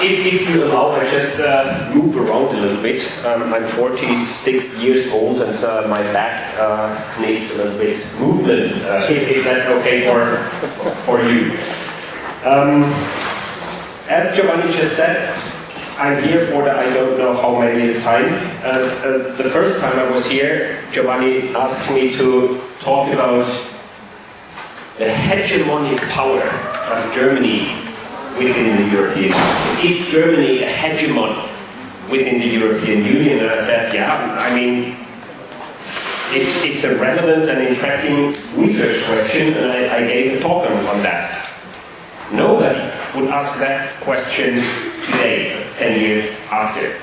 if you allow, I just move around a little bit. I'm 46 years old and my back needs a little bit movement, if that's okay for you. As Giovanni just said, I'm here for the I don't know how many time. The first time I was here, Giovanni asked me to talk about the hegemonic power of Germany within the European Union. Is Germany a hegemon within the European Union? And I said, yeah, I mean, it's a relevant and interesting research question, and I gave a talk on that. Nobody would ask that question today, 10 years after.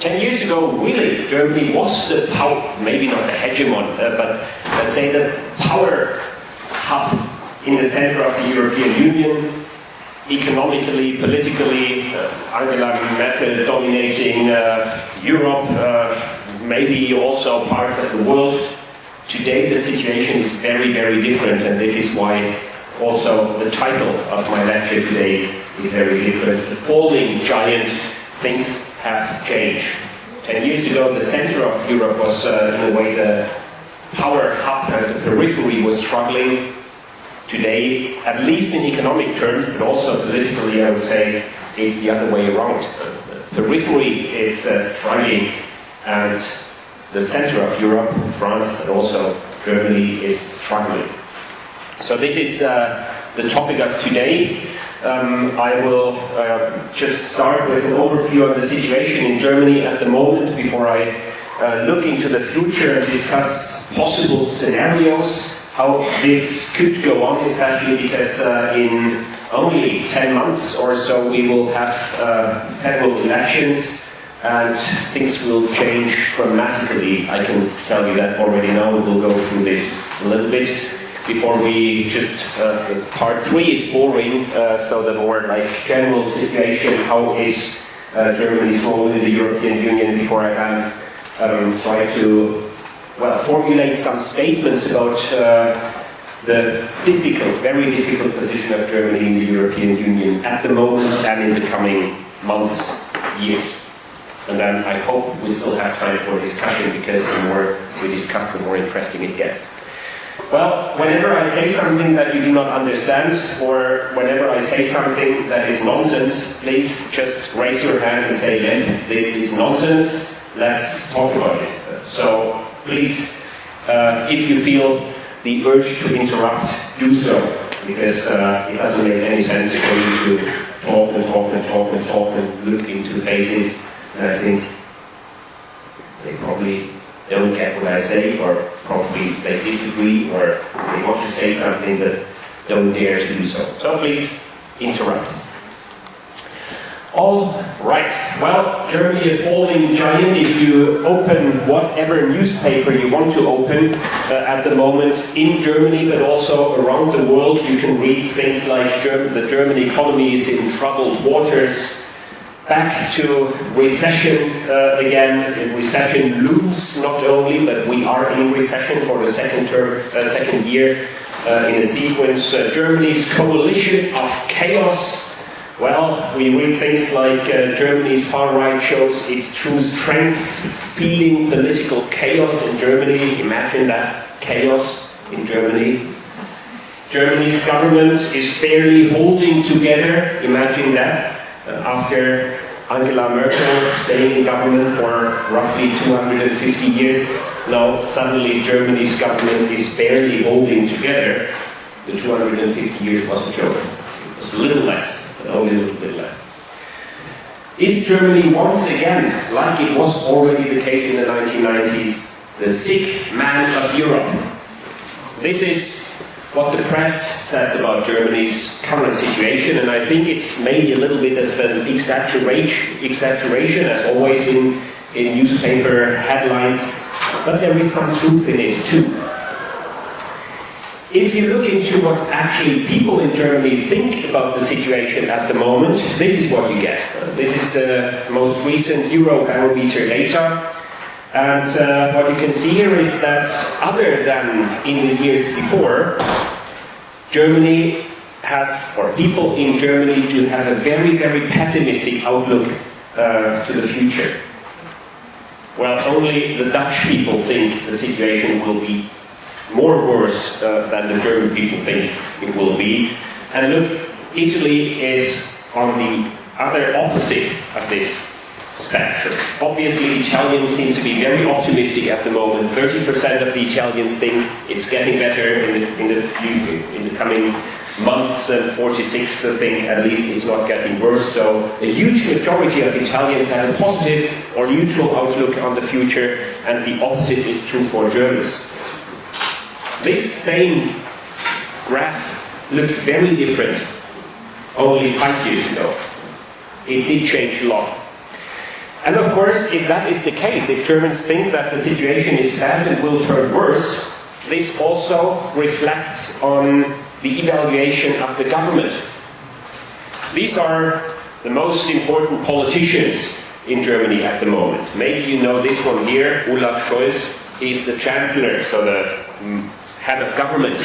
10 years ago, really, Germany was the power, maybe not the hegemon, but let's say the power hub in the center of the European Union. Economically, politically, Angela Merkel dominating Europe, maybe also parts of the world. Today the situation is very, very different, and this is why also the title of my lecture today is very different. The falling giant, things have changed. 10 years ago the center of Europe was in a way the power hub, and the periphery was struggling. Today, at least in economic terms, but also politically, I would say, it's the other way around. The periphery is struggling, and the center of Europe, France, and also Germany, is struggling. So this is the topic of today. I will just start with an overview of the situation in Germany at the moment before I look into the future and discuss possible scenarios, how this could go on, especially because in only 10 months or so we will have federal elections and things will change dramatically. I can tell you that already now. We'll go through this a little bit before we just, part 3 is boring, so the more like general situation, how is Germany's role in the European Union, before I can try to formulate some statements about the difficult, very difficult position of Germany in the European Union at the moment and in the coming months, years. And then I hope we still have time for discussion, because the more we discuss, the more interesting it gets. Well, whenever I say something that you do not understand, or whenever I say something that is nonsense, please just raise your hand and say, Lempp, this is nonsense, let's talk about it. So please, if you feel the urge to interrupt, do so, because it doesn't make any sense for you to talk and talk and talk and talk and look into faces, and I think they probably don't get what I say, or probably they disagree, or they want to say something but don't dare to do so. So please interrupt. All right, well, Germany is falling giant. If you open whatever newspaper you want to open at the moment in Germany, but also around the world, you can read things like the German economy is in troubled waters, back to recession again. Recession looms not only, but we are in recession for the second year in a sequence. Germany's coalition of chaos. Well, we read things like Germany's far right shows its true strength, feeling political chaos in Germany. Imagine that, chaos in Germany. Germany's government is barely holding together. Imagine that. After Angela Merkel staying in government for roughly 250 years, now suddenly Germany's government is barely holding together. The 250 years was a joke. It was a little less. Only a little bit left. Is Germany once again, like it was already the case in the 1990s, the sick man of Europe? This is what the press says about Germany's current situation, and I think it's maybe a little bit of an exaggeration as always in newspaper headlines, but there is some truth in it too. If you look into what actually people in Germany think about the situation at the moment, this is what you get. This is the most recent Eurobarometer data. And what you can see here is that other than in the years before, Germany or people in Germany do have a very, very pessimistic outlook to the future. Well, only the Dutch people think the situation will be more worse than the German people think it will be. And look, Italy is on the other opposite of this spectrum. Obviously, Italians seem to be very optimistic at the moment. 30% of the Italians think it's getting better in the coming months, and 46% think at least it's not getting worse. So a huge majority of Italians have a positive or neutral outlook on the future, and the opposite is true for Germans. This same graph looked very different only 5 years ago. It did change a lot. And of course, if that is the case, if Germans think that the situation is bad and will turn worse, this also reflects on the evaluation of the government. These are the most important politicians in Germany at the moment. Maybe you know this one here, Olaf Scholz. He's the chancellor, so the head of government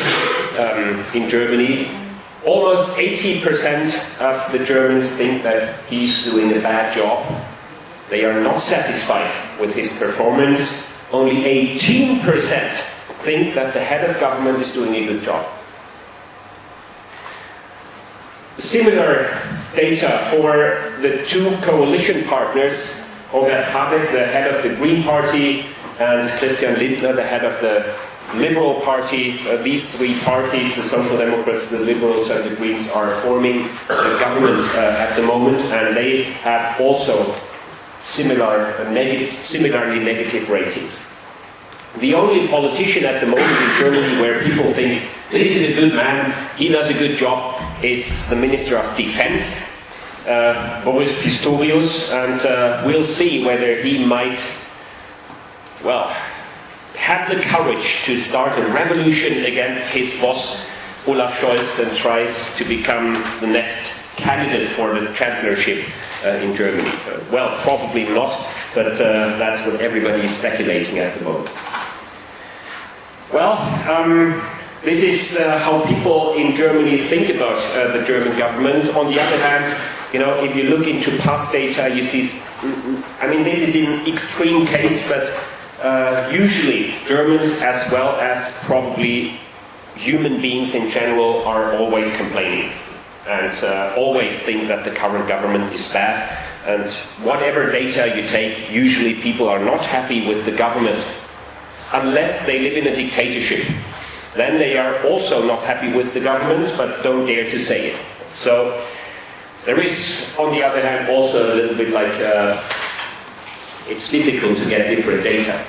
in Germany. Almost 80% of the Germans think that he's doing a bad job. They are not satisfied with his performance. Only 18% think that the head of government is doing a good job. Similar data for the two coalition partners, Robert Habeck, the head of the Green Party, and Christian Lindner, the head of the Liberal Party. These three parties, the Social Democrats, the Liberals, and the Greens, are forming the government at the moment, and they have also similarly negative ratings. The only politician at the moment in Germany where people think this is a good man, he does a good job, is the Minister of Defense, Boris Pistorius, and we'll see whether he might, well, have the courage to start a revolution against his boss, Olaf Scholz, and tries to become the next candidate for the chancellorship in Germany. Well, probably not, but that's what everybody is speculating at the moment. Well, this is how people in Germany think about the German government. On the other hand, you know, if you look into past data, you see, I mean, this is an extreme case, but usually Germans, as well as probably human beings in general, are always complaining and always think that the current government is bad. And whatever data you take, usually people are not happy with the government unless they live in a dictatorship. Then they are also not happy with the government, but don't dare to say it. So there is, on the other hand, also a little bit like it's difficult to get different data.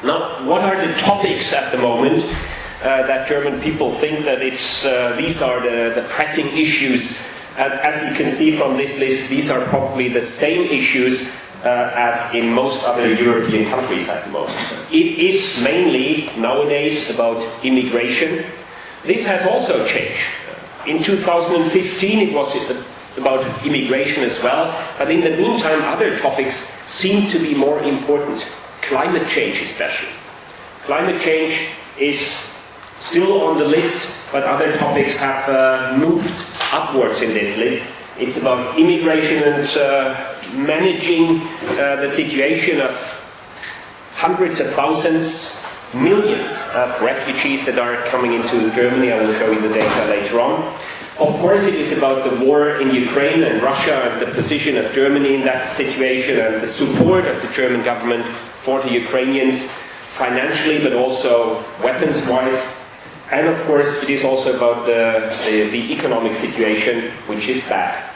Now, what are the topics at the moment that German people think that these are the pressing issues? And as you can see from this list, these are probably the same issues as in most other European countries at the moment. It is mainly nowadays about immigration. This has also changed. In 2015 it was about immigration as well, but in the meantime other topics seem to be more important. Climate change especially. Climate change is still on the list, but other topics have moved upwards in this list. It's about immigration and managing the situation of hundreds of thousands, millions of refugees that are coming into Germany. I will show you the data later on. Of course, it is about the war in Ukraine and Russia and the position of Germany in that situation and the support of the German government for the Ukrainians financially, but also weapons-wise. And of course, it is also about the economic situation, which is bad.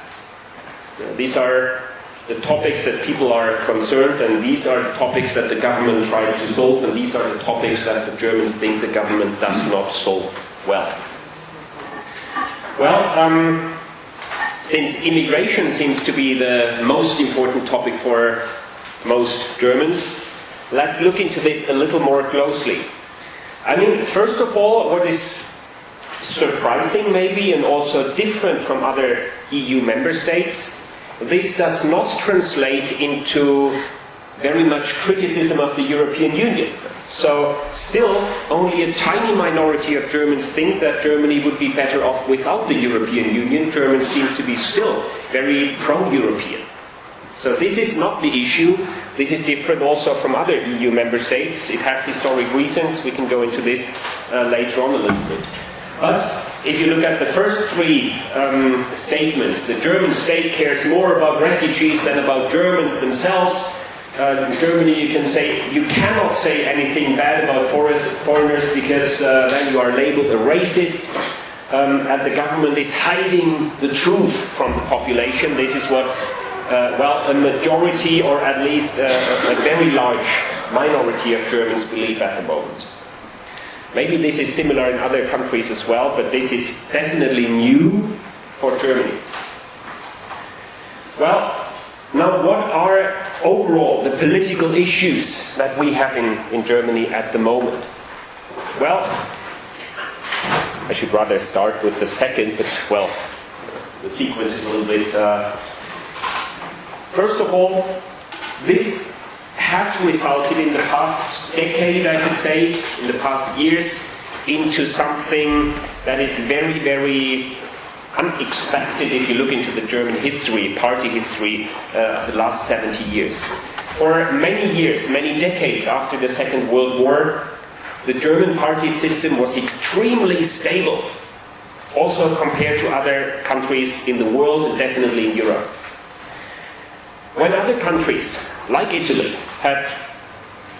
These are the topics that people are concerned, and these are the topics that the government tries to solve, and these are the topics that the Germans think the government does not solve well. Well, since immigration seems to be the most important topic for most Germans, let's look into this a little more closely. I mean, first of all, what is surprising maybe and also different from other EU member states, this does not translate into very much criticism of the European Union. So still, only a tiny minority of Germans think that Germany would be better off without the European Union. Germans seem to be still very pro-European. So this is not the issue. This is different also from other EU member states. It has historic reasons. We can go into this later on a little bit. But if you look at the first three statements, the German state cares more about refugees than about Germans themselves. In Germany, you cannot say anything bad about foreigners because then you are labeled a racist. And the government is hiding the truth from the population. This is what, a majority, or at least a very large minority of Germans believe at the moment. Maybe this is similar in other countries as well, but this is definitely new for Germany. Well, now what are overall the political issues that we have in Germany at the moment? Well, I should rather start with the second, but well, the sequence is a little bit... First of all, this has resulted in the past decade, I could say, in the past years, into something that is very, very unexpected if you look into the German history, party history of the last 70 years. For many years, many decades after the Second World War, the German party system was extremely stable, also compared to other countries in the world and definitely in Europe. When other countries, like Italy, had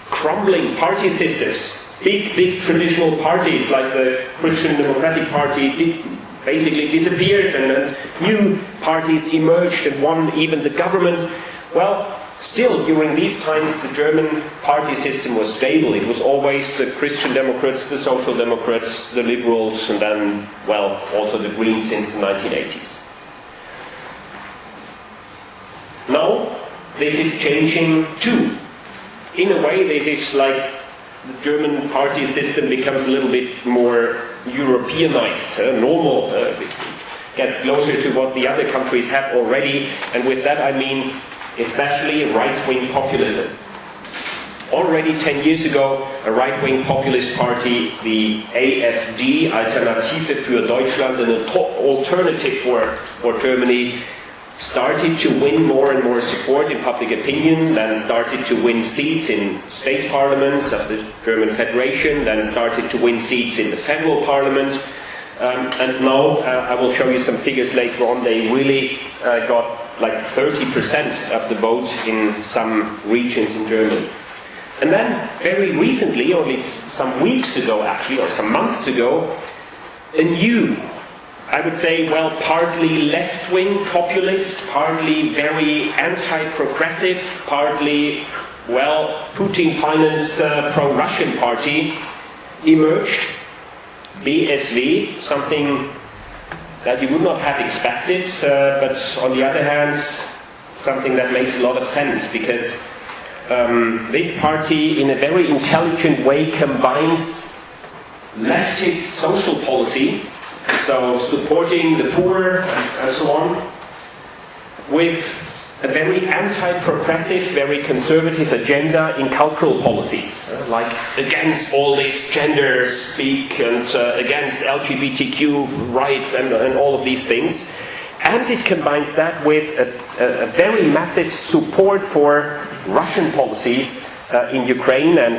crumbling party systems, big traditional parties like the Christian Democratic Party basically disappeared, and then new parties emerged and won even the government. Well, still during these times the German party system was stable. It was always the Christian Democrats, the Social Democrats, the Liberals, and then, well, also the Greens since the 1980s. Now, this is changing too. In a way, it is like the German party system becomes a little bit more Europeanized, normal, gets closer to what the other countries have already, and with that I mean especially right-wing populism. Already 10 years ago, a right-wing populist party, the AfD, Alternative für Deutschland, an alternative for Germany, started to win more and more support in public opinion, then started to win seats in state parliaments of the German Federation, then started to win seats in the federal parliament, and now I will show you some figures later on. They really got like 30% of the vote in some regions in Germany. And then very recently, only some weeks ago actually, or some months ago, a new, I would say, well, partly left-wing populist, partly very anti-progressive, partly, well, Putin-financed pro-Russian party emerged, BSV, something that you would not have expected, but on the other hand, something that makes a lot of sense, because this party, in a very intelligent way, combines leftist social policy, so supporting the poor and so on, with a very anti-progressive, very conservative agenda in cultural policies, like against all this gender speak and against LGBTQ rights and all of these things. And it combines that with a very massive support for Russian policies in Ukraine, and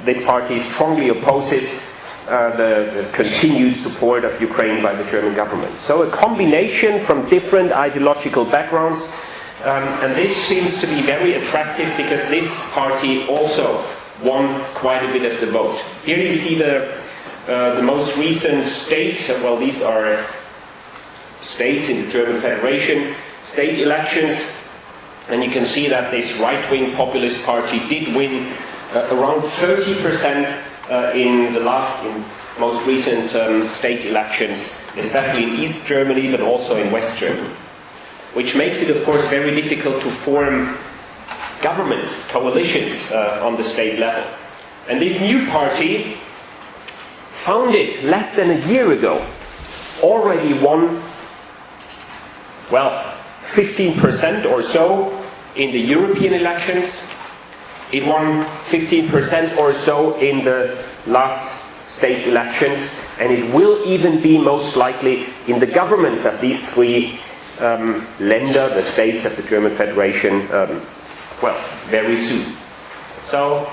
this party strongly opposes the continued support of Ukraine by the German government. So a combination from different ideological backgrounds, and this seems to be very attractive because this party also won quite a bit of the vote. Here you see the most recent state, well, these are states in the German Federation, state elections, and you can see that this right-wing populist party did win around 30% in the most recent state elections, especially in East Germany, but also in West Germany. Which makes it, of course, very difficult to form governments, coalitions on the state level. And this new party, founded less than a year ago, already won, well, 15% or so in the European elections, It won 15% or so in the last state elections, and it will even be most likely in the governments of these three Länder, the states of the German Federation, very soon. So,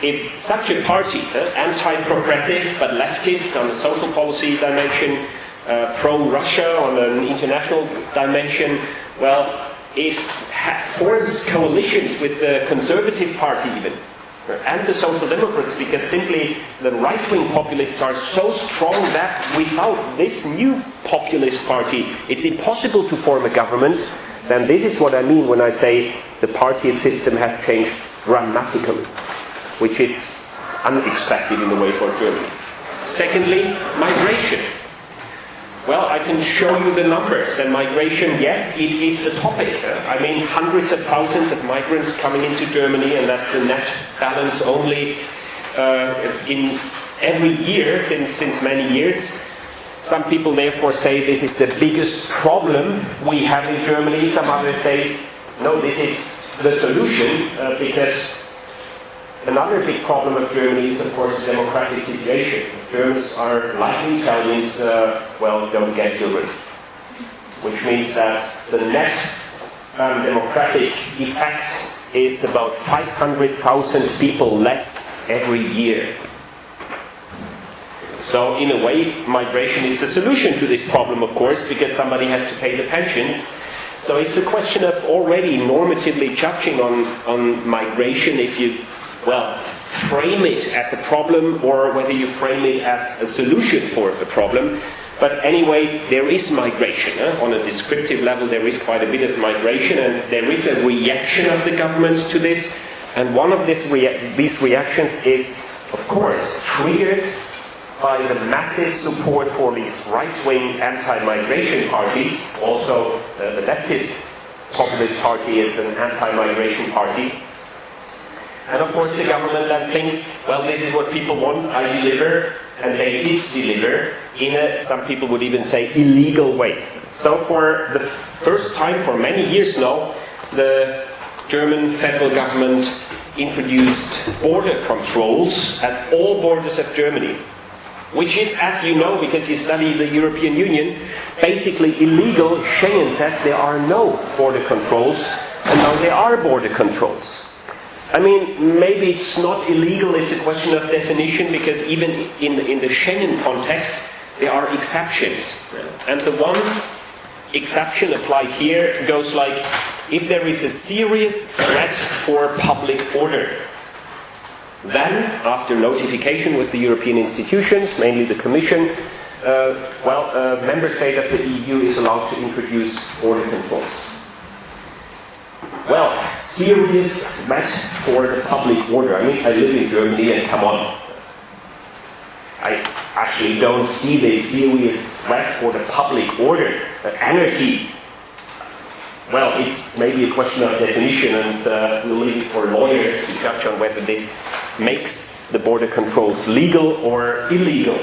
if such a party, anti-progressive but leftist on the social policy dimension, pro-Russia on an international dimension, it forms coalitions with the Conservative Party even, and the Social Democrats, because simply the right-wing populists are so strong that without this new populist party, it's impossible to form a government. Then this is what I mean when I say the party system has changed dramatically, which is unexpected in a way for Germany. Secondly, migration. Well, I can show you the numbers, and migration, yes, it is a topic. I mean, hundreds of thousands of migrants coming into Germany, and that's the net balance only in every year since many years. Some people therefore say this is the biggest problem we have in Germany. Some others say, no, this is the solution, because another big problem of Germany is, of course, the democratic situation. Germans are, like the Italians, don't get children. Which means that the net democratic effect is about 500,000 people less every year. So, in a way, migration is the solution to this problem, of course, because somebody has to pay the pensions. So it's a question of already normatively judging on migration if you frame it as a problem or whether you frame it as a solution for a problem. But anyway, there is migration. On a descriptive level, there is quite a bit of migration, and there is a reaction of the government to this. And one of these reactions is, of course, triggered by the massive support for these right-wing anti-migration parties. Also, the leftist populist party is an anti-migration party. And of course the government then thinks, this is what people want, I deliver, and they did deliver in a, some people would even say, illegal way. So for the first time for many years now, the German federal government introduced border controls at all borders of Germany, which is, as you know, because you study the European Union, basically illegal. Schengen says there are no border controls, and now there are border controls. I mean, maybe it's not illegal, it's a question of definition, because even in the Schengen context, there are exceptions. And the one exception applied here goes like, if there is a serious threat for public order, then, after notification with the European institutions, mainly the Commission, a member state of the EU is allowed to introduce border controls. Serious threat for the public order. I mean, I live in Germany, and come on. I actually don't see this serious threat for the public order. Anarchy, it's maybe a question of definition, and we'll leave it for lawyers to judge on whether this makes the border controls legal or illegal.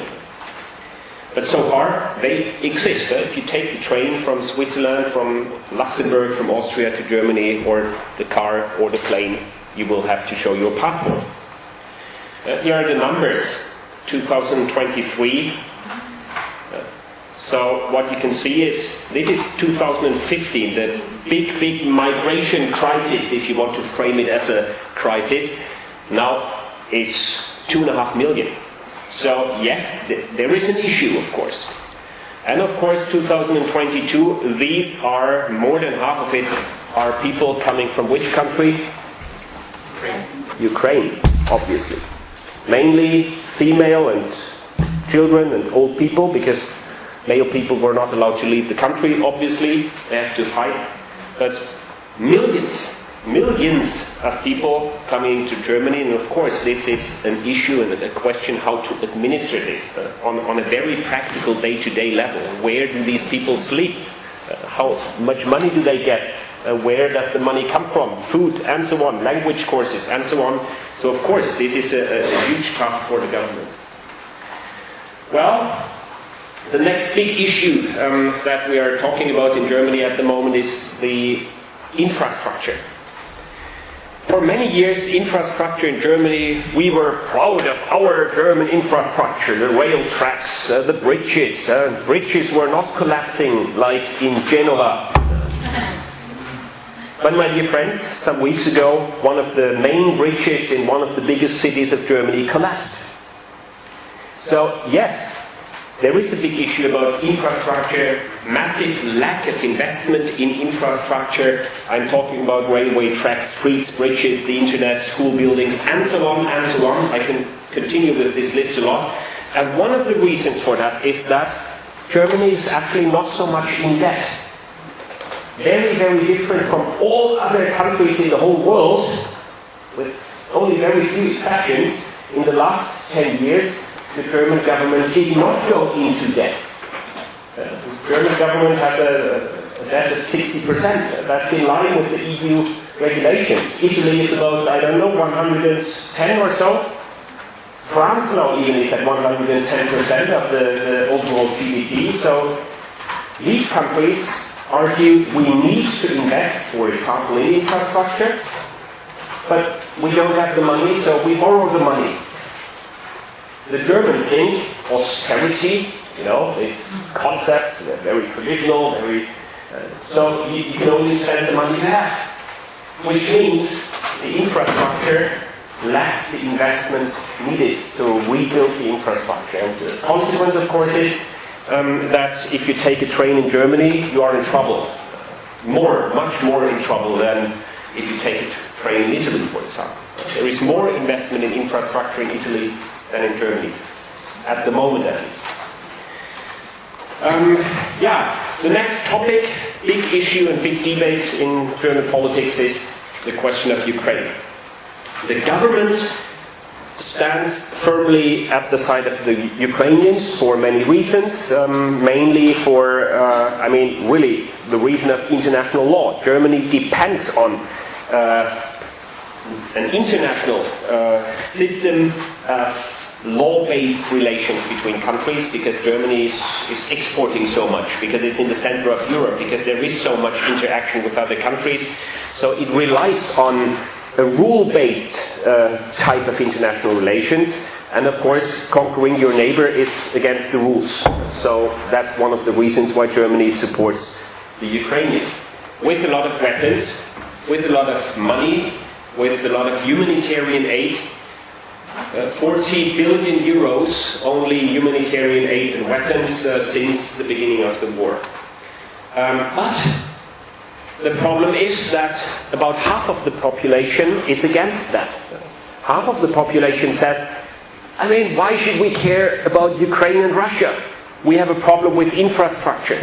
But so far, they exist. If you take the train from Switzerland, from Luxembourg, from Austria to Germany, or the car or the plane, you will have to show your passport. Here are the numbers, 2023. So what you can see is, this is 2015, the big migration crisis, if you want to frame it as a crisis. Now it's 2.5 million. So yes, there is an issue, of course. And of course, 2022, these are, more than half of it, are people coming from which country? Ukraine, obviously. Mainly female and children and old people, because male people were not allowed to leave the country, obviously. They have to fight. But millions of people coming to Germany, and of course this is an issue and a question how to administer this on a very practical day-to-day level. Where do these people sleep? How much money do they get? Where does the money come from? Food, and so on, language courses, and so on. So of course this is a huge task for the government. The next big issue that we are talking about in Germany at the moment is the infrastructure. For many years, infrastructure in Germany, we were proud of our German infrastructure, the rail tracks, the bridges. Bridges were not collapsing like in Genoa. But my dear friends, some weeks ago, one of the main bridges in one of the biggest cities of Germany collapsed. So yes, there is a big issue about infrastructure, massive lack of investment in infrastructure. I'm talking about railway tracks, streets, bridges, the internet, school buildings, and so on and so on. I can continue with this list a lot. And one of the reasons for that is that Germany is actually not so much in debt. Very, very different from all other countries in the whole world, with only very few exceptions. In the last 10 years, the German government did not go into debt. The German government has a debt of 60%. That's in line with the EU regulations. Italy is about, I don't know, 110 or so. France now even is at 110% of the overall GDP. So these countries argue we need to invest, for example, in infrastructure, but we don't have the money, so we borrow the money. The Germans think austerity, this concept, very traditional, so you can only spend the money you have, which means the infrastructure lacks the investment needed to rebuild the infrastructure. And the consequence, of course, is that if you take a train in Germany, you are in trouble. Much more in trouble than if you take a train in Italy, for example. There is more investment in infrastructure in Italy than in Germany, at the moment at least. The next topic, big issue and big debate in German politics is the question of Ukraine. The government stands firmly at the side of the Ukrainians for many reasons, mainly for, really the reason of international law. Germany depends on an international system of law-based relations between countries, because Germany is exporting so much, because it's in the center of Europe, because there is so much interaction with other countries. So it relies on a rule-based type of international relations, and of course conquering your neighbor is against the rules. So that's one of the reasons why Germany supports the Ukrainians. With a lot of weapons, with a lot of money, with a lot of humanitarian aid. 40 billion euros only humanitarian aid and weapons since the beginning of the war. But the problem is that about half of the population is against that. Half of the population says, why should we care about Ukraine and Russia? We have a problem with infrastructure.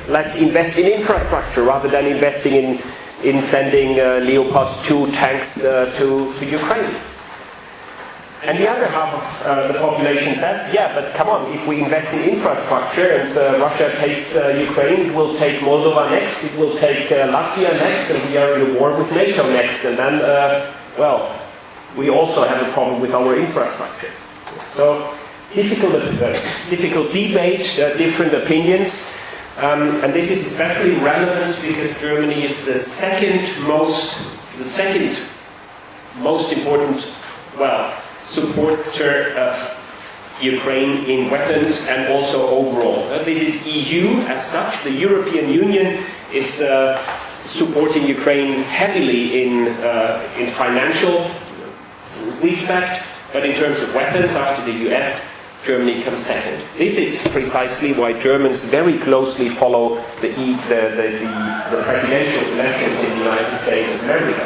Let's invest in infrastructure rather than investing in sending Leopard 2 tanks to Ukraine. And the other half of the population says, but come on, if we invest in infrastructure and Russia takes Ukraine, it will take Moldova next, it will take Latvia next, and we are in a war with NATO next, and then, we also have a problem with our infrastructure. So, difficult debate, different opinions, and this is especially relevant because Germany is the second most important, supporter of Ukraine in weapons and also overall. This is EU as such. The European Union is supporting Ukraine heavily in financial respect, but in terms of weapons, after the US, Germany comes second. This is precisely why Germans very closely follow the presidential elections in the United States of America.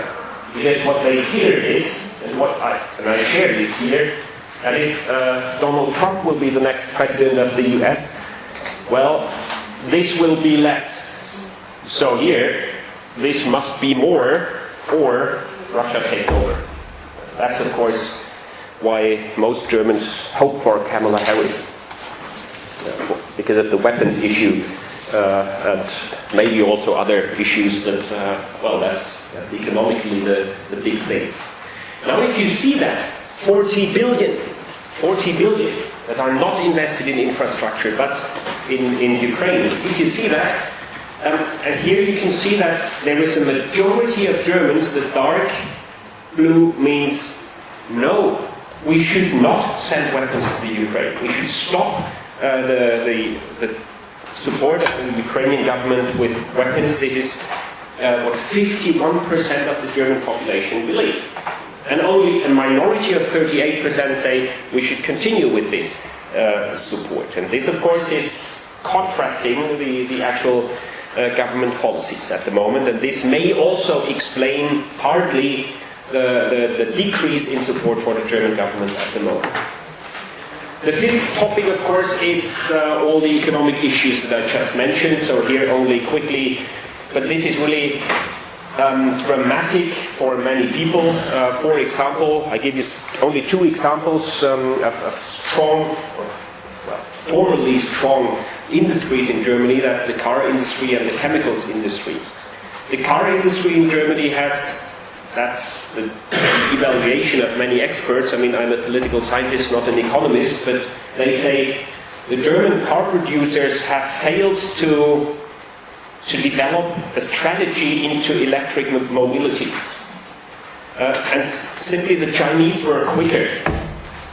Because what they fear is, and I share this here, that if Donald Trump will be the next president of the US, this will be less. So here, this must be more, or Russia takes over. That's of course why most Germans hope for Kamala Harris, because of the weapons issue and maybe also other issues that, that's economically the big thing. Now if you see that 40 billion that are not invested in infrastructure but in Ukraine, if you see that, and here you can see that there is a majority of Germans, the dark blue means no, we should not send weapons to the Ukraine. We should stop the support of the Ukrainian government with weapons. This is what 51% of the German population believe. And only a minority of 38% say we should continue with this support. And this, of course, is contrasting the actual government policies at the moment. And this may also explain partly the decrease in support for the German government at the moment. The fifth topic, of course, is all the economic issues that I just mentioned. So here only quickly, but this is really dramatic for many people. For example, I give you only two examples of strong, formerly strong industries in Germany. That's the car industry and the chemicals industry. The car industry in Germany has, that's the evaluation of many experts. I mean, I'm a political scientist, not an economist, but they say the German car producers have failed to develop a strategy into electric mobility. And simply the Chinese were quicker,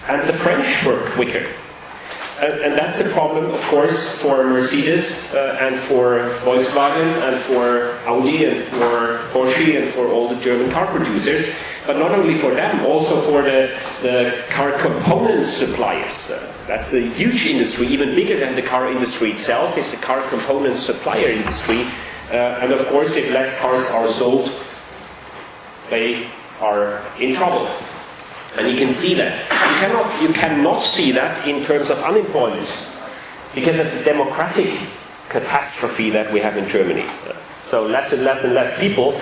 and the French were quicker. And that's the problem, of course, for Mercedes and for Volkswagen and for Audi and for Porsche and for all the German car producers. But not only for them, also for the car component suppliers. That's a huge industry, even bigger than the car industry itself. It's the car component supplier industry. And of course, if less cars are sold, they are in trouble. And you can see that. You cannot see that in terms of unemployment, because of the demographic catastrophe that we have in Germany. So less and less and less people.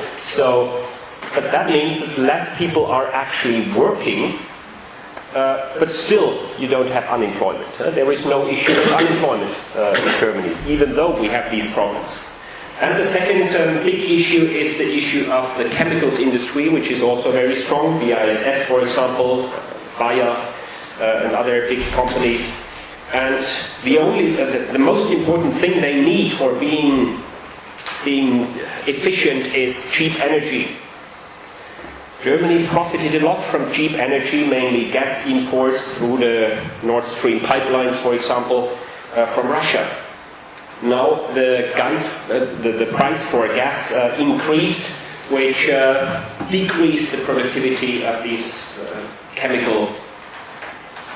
But that means that less people are actually working, but still you don't have unemployment. There is no issue of unemployment in Germany, even though we have these problems. And the second big issue is the issue of the chemicals industry, which is also very strong. BASF, for example, Bayer, and other big companies. And the most important thing they need for being efficient is cheap energy. Germany profited a lot from cheap energy, mainly gas imports through the Nord Stream pipelines, for example, from Russia. Now the price for gas increased, which decreased the productivity of these chemical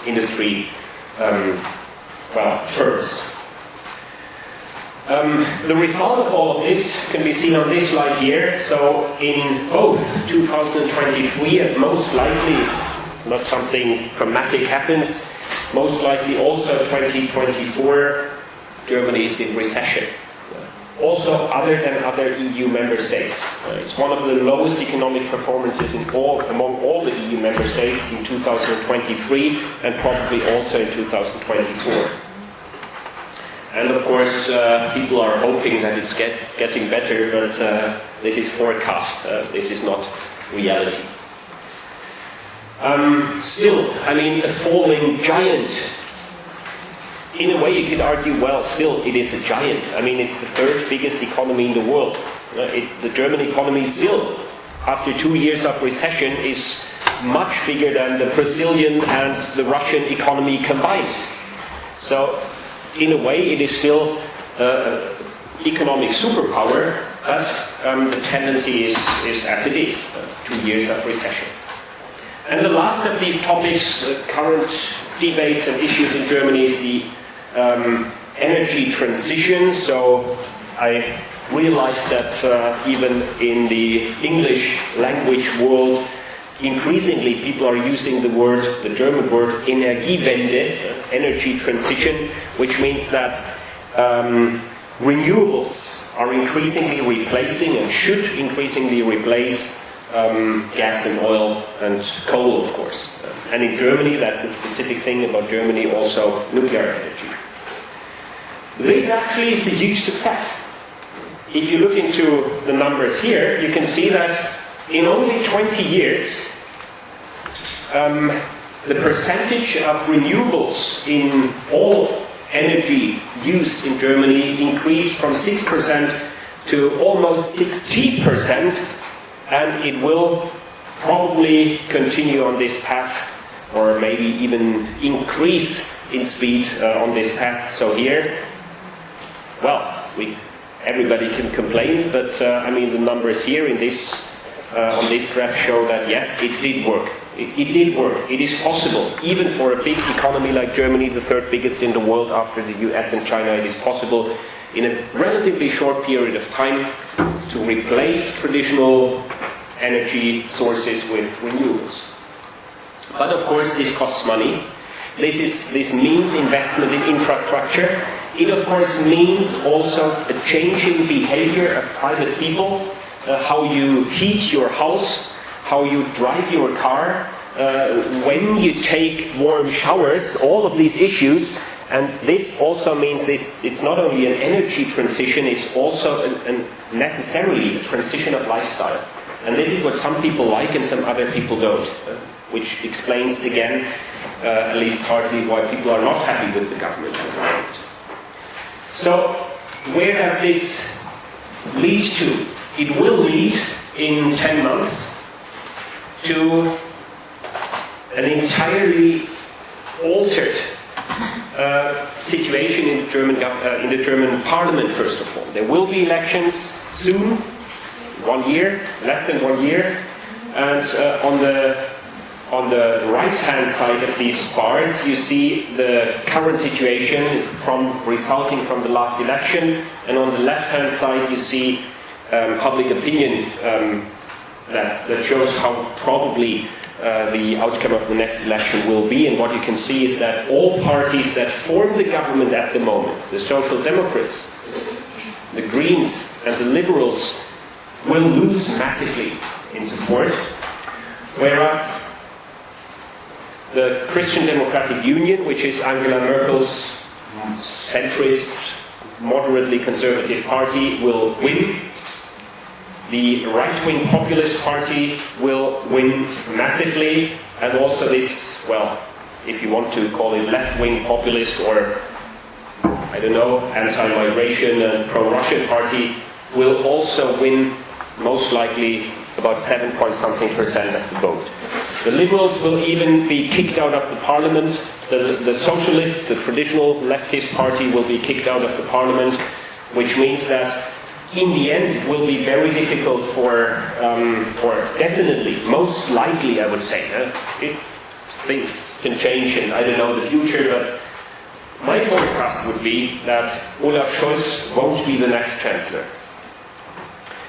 industry firms. The result of all of this can be seen on this slide here. So in both 2023 and most likely, if not something dramatic happens, most likely also 2024, Germany is in recession. Also other than other EU member states. It's one of the lowest economic performances among all the EU member states in 2023 and probably also in 2024. And of course, people are hoping that it's getting better, but this is forecast. This is not reality. Still, I mean, a falling giant. In a way, you could argue, well, still, it is a giant. I mean, it's the third biggest economy in the world. The German economy still, after 2 years of recession, is much bigger than the Brazilian and the Russian economy combined. So, in a way, it is still economic superpower, but the tendency is as it is, 2 years of recession. And the last of these topics, current debates and issues in Germany, is the energy transition. So I realized that even in the English language world, increasingly people are using the German word Energiewende, energy transition, which means that renewables are increasingly replacing and should increasingly replace gas and oil and coal, of course. And in Germany, that's the specific thing about Germany, also nuclear energy. This actually is a huge success. If you look into the numbers here, you can see that in only 20 years, the percentage of renewables in all energy used in Germany increased from 6% to almost 60%, and it will probably continue on this path, or maybe even increase in speed on this path. So here, well, everybody can complain, but I mean the numbers here in this on this graph show that yes, it did work. It did work. It is possible, even for a big economy like Germany, the third biggest in the world after the US and China. It is possible in a relatively short period of time to replace traditional energy sources with renewables. But of course, this costs money. This means investment in infrastructure. It of course means also a changing behavior of private people, how you heat your house, how you drive your car, when you take warm showers, all of these issues. And this also means it's not only an energy transition, it's also necessarily a transition of lifestyle. And this is what some people like and some other people don't, which explains again, at least partly, why people are not happy with the government at the moment. So, where does this lead to? It will lead in 10 months to an entirely altered situation in the German parliament, first of all. There will be elections soon, 1 year, less than 1 year, and on the right-hand side of these bars you see the current situation resulting from the last election, and on the left-hand side you see public opinion that shows how probably the outcome of the next election will be. And what you can see is that all parties that form the government at the moment, the Social Democrats, the Greens and the Liberals, will lose massively in support, whereas the Christian Democratic Union, which is Angela Merkel's centrist, moderately conservative party, will win. The right-wing populist party will win massively, and also this, well, if you want to call it left-wing populist or, I don't know, anti-migration and pro-Russian party will also win most likely about 7-point-something% of the vote. The Liberals will even be kicked out of the parliament. The Socialists, the traditional leftist party, will be kicked out of the parliament, which means that in the end it will be very difficult for definitely, most likely I would say, things can change and I don't know the future, but my forecast would be that Olaf Scholz won't be the next chancellor.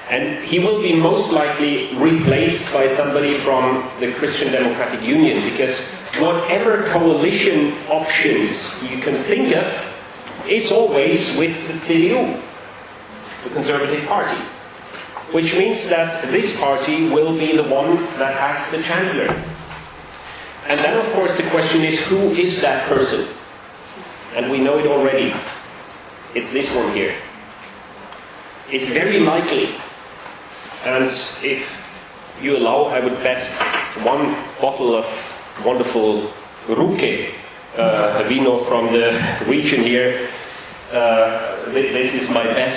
And he will be most likely replaced by somebody from the Christian Democratic Union, because whatever coalition options you can think of, it's always with the CDU, the Conservative Party. Which means that this party will be the one that has the chancellor. And then of course the question is, who is that person? And we know it already. It's this one here. It's very likely, and if you allow, I would bet one bottle of wonderful Ruke, vino from the region here. This is my bet.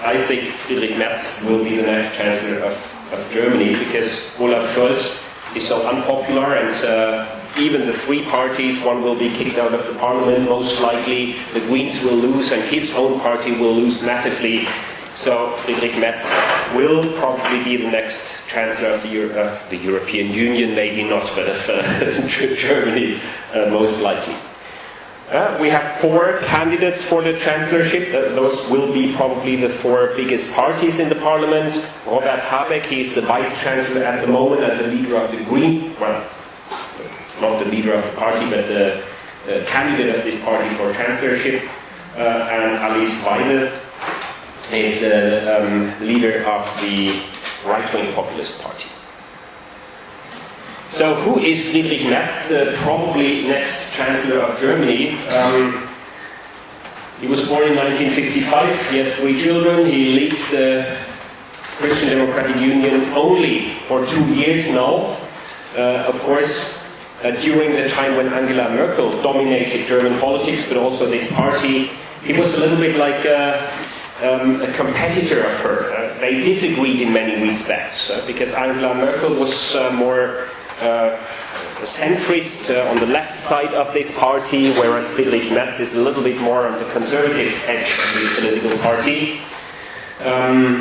I think Friedrich Merz will be the next chancellor of Germany, because Olaf Scholz is so unpopular, and even the three parties, one will be kicked out of the parliament most likely, the Greens will lose, and his own party will lose massively. So Friedrich Merz will probably be the next chancellor of the European Union, maybe not, but of Germany most likely. We have 4 candidates for the chancellorship. Those will be probably the 4 biggest parties in the parliament. Robert Habeck, he's the vice chancellor at the moment and the leader of the Green, well, not the leader of the party, but the candidate of this party for chancellorship. And Alice Weidel is the leader of the right-wing populist party. So who is Friedrich Merz, the probably next Chancellor of Germany? He was born in 1955, he has 3 children, he leads the Christian Democratic Union only for 2 years now. Of course, during the time when Angela Merkel dominated German politics, but also this party, he was a little bit like a competitor of her. They disagreed in many respects, because Angela Merkel was more centrist on the left side of this party, whereas Friedrich Merz is a little bit more on the conservative edge of the political party.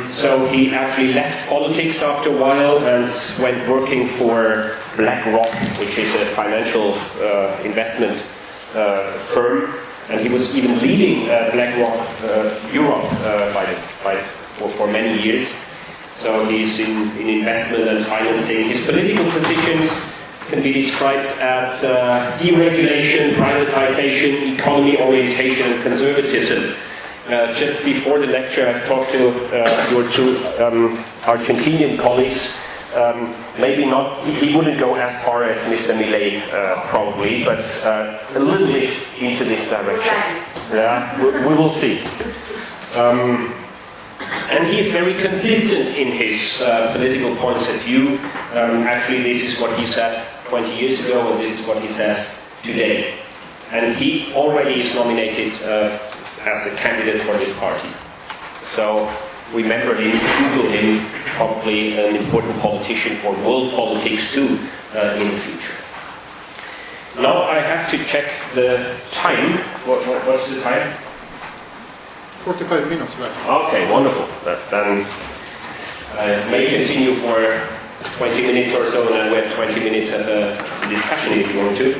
So he actually left politics after a while and went working for BlackRock, which is a financial investment firm. And he was even leading BlackRock Europe for many years. So he's in investment and financing. His political positions can be described as deregulation, privatization, economy orientation, and conservatism. Just before the lecture, I talked to your two Argentinian colleagues. Maybe not, he wouldn't go as far as Mr. Millet probably, but a little bit into this direction. Yeah, we will see. And he's very consistent in his political points of view. Actually, this is what he said 20 years ago, and this is what he says today. And he already is nominated as a candidate for this party. So remember him, Google him, probably an important politician for world politics too in the future. Now I have to check the time. What's the time? 45 minutes left. Okay, wonderful. Then I may continue for 20 minutes or so, and then we have 20 minutes of a discussion if you want to.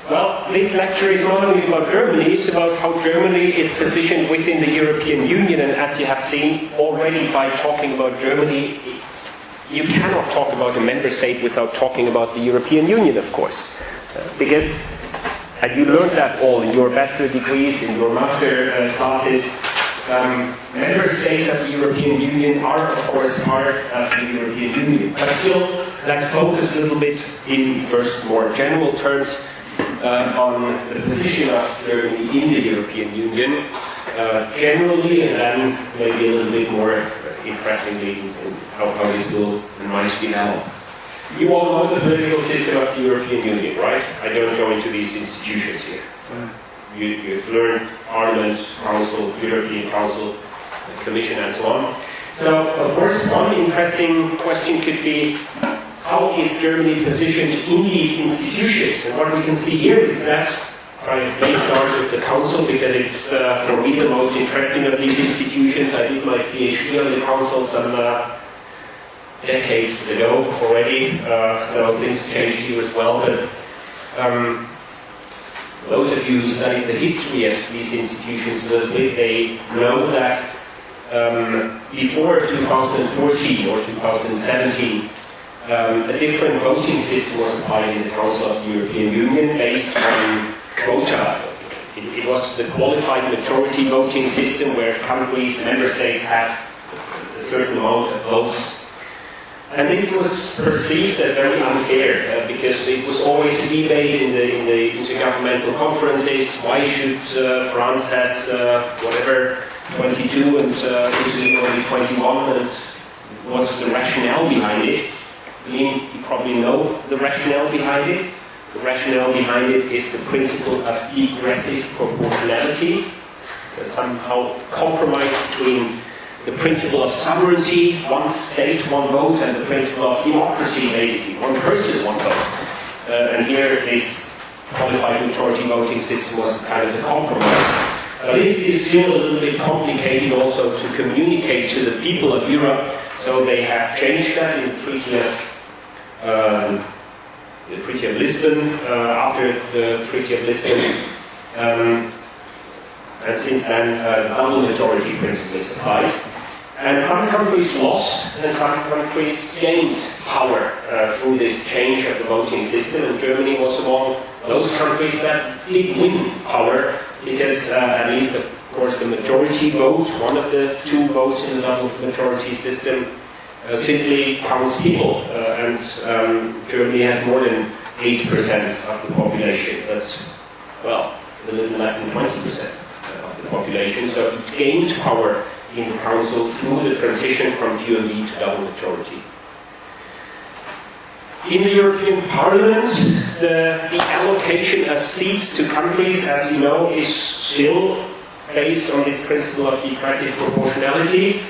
Well, this lecture is not only about Germany, it's about how Germany is positioned within the European Union, and as you have seen already by talking about Germany, you cannot talk about a member state without talking about the European Union, of course. Because, and you learned that all in your bachelor degrees, in your master classes, member states of the European Union are, of course, part of the European Union. But still, let's focus a little bit in first more general terms on the position of Germany in the European Union generally, and then maybe a little bit more interestingly in how this will might develop. You all know the political system of the European Union, right? I don't go into these institutions here. You've learned Parliament, Council, European Council, Commission, and so on. So, of course, one interesting question could be, how is Germany positioned in these institutions? And what we can see here is that, let's start with the Council, because it's for me the most interesting of these institutions. I did my PhD on the Council some decades ago already, so things changed here as well. But those of you who studied the history of these institutions a little bit, they know that before 2014 or 2017, a different voting system was applied in the Council of the European Union based on quota. It was the qualified majority voting system where countries, member states had a certain amount of votes. And this was perceived as very unfair because it was always a debate in the intergovernmental conferences. Why should France has whatever 22 and Italy only 21, and what's the rationale behind it? You probably know the rationale behind it. The rationale behind it is the principle of degressive proportionality, somehow compromise between the principle of sovereignty, one state, one vote, and the principle of democracy, basically, one person, one vote. And here this qualified majority voting system was kind of the compromise. This is still a little bit complicated also to communicate to the people of Europe, so they have changed that in the Treaty of Lisbon, after the Treaty of Lisbon. And since then, the double majority principle is applied. And some countries lost, and some countries gained power through this change of the voting system. And Germany was among those countries that did win power, because at least, of course, the majority vote, one of the two votes in the double majority system, simply counts people. And Germany has more than 8% of the population, but, well, a little less than 20% of the population. So it gained power in the Council through the transition from QMV to double majority. In the European Parliament, the allocation of seats to countries, as you know, is still based on this principle of degressive proportionality.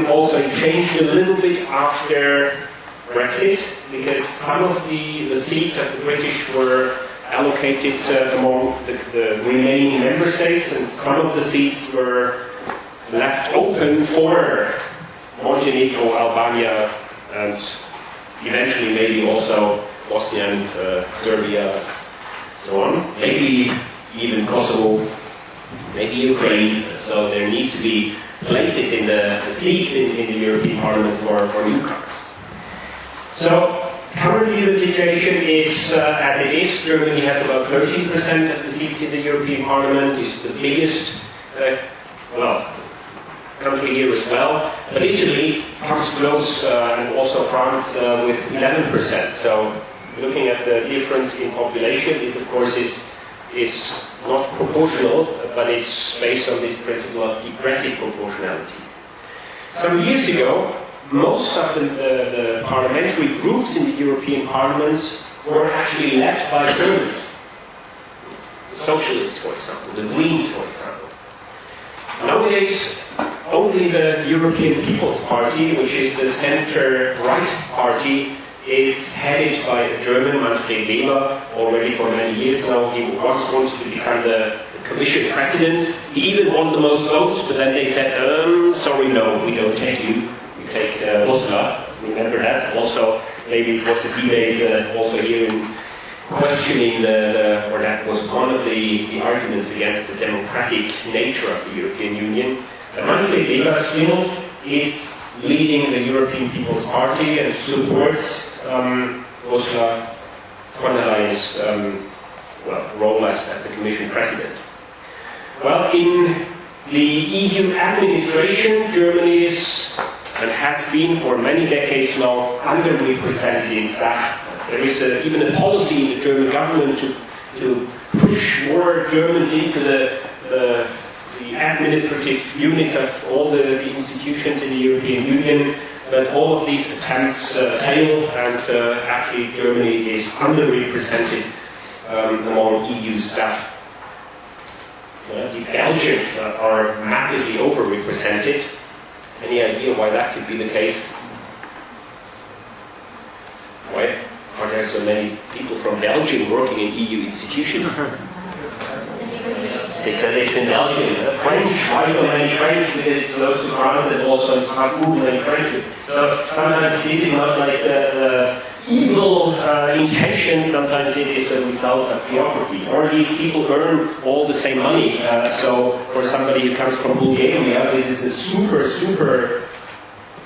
Also, it changed a little bit after Brexit, because some of the seats of the British were allocated among the remaining member states, and some of the seats were left open for Montenegro, Albania, and eventually maybe also Bosnia and Serbia, so on. Maybe even Kosovo, maybe Ukraine. So there need to be places in the seats in the European Parliament for newcomers. So currently the situation is as it is. Germany has about 13% of the seats in the European Parliament. It's the biggest country here as well. But Italy comes close, and also France with 11%. So looking at the difference in population, this of course is not proportional, but it's based on this principle of degressive proportionality. Some years ago, most of the parliamentary groups in the European Parliament were actually led by Germans. Socialists, for example, the Greens, for example. Nowadays, only the European People's Party, which is the center-right party, is headed by a German, Manfred Weber, already for many years now. He once wanted to become the Commission President. He even won the most votes, but then they said, sorry, no, we don't take you. We take Ursula. Remember that? Also, maybe it was a debate also here in questioning or that was one of the arguments against the democratic nature of the European Union. Manfred Weber still is leading the European People's Party and supports Ursula von der Leyen's role as the Commission President. Well, in the EU administration, Germany is and has been for many decades now underrepresented in staff. There is even a policy in the German government to push more Germans into the administrative units of all the institutions in the European Union, but all of these attempts fail, and actually Germany is underrepresented among EU staff. The Belgians are massively overrepresented. Any idea why that could be the case? Why are there so many people from Belgium working in EU institutions? Because it's in Belgium. French, why so many French? Because it's close to France and also in Strasbourg many French. So sometimes this is not like the evil intention, sometimes it is a result of geography. Or these people earn all the same money. So for somebody who comes from Bulgaria, this is a super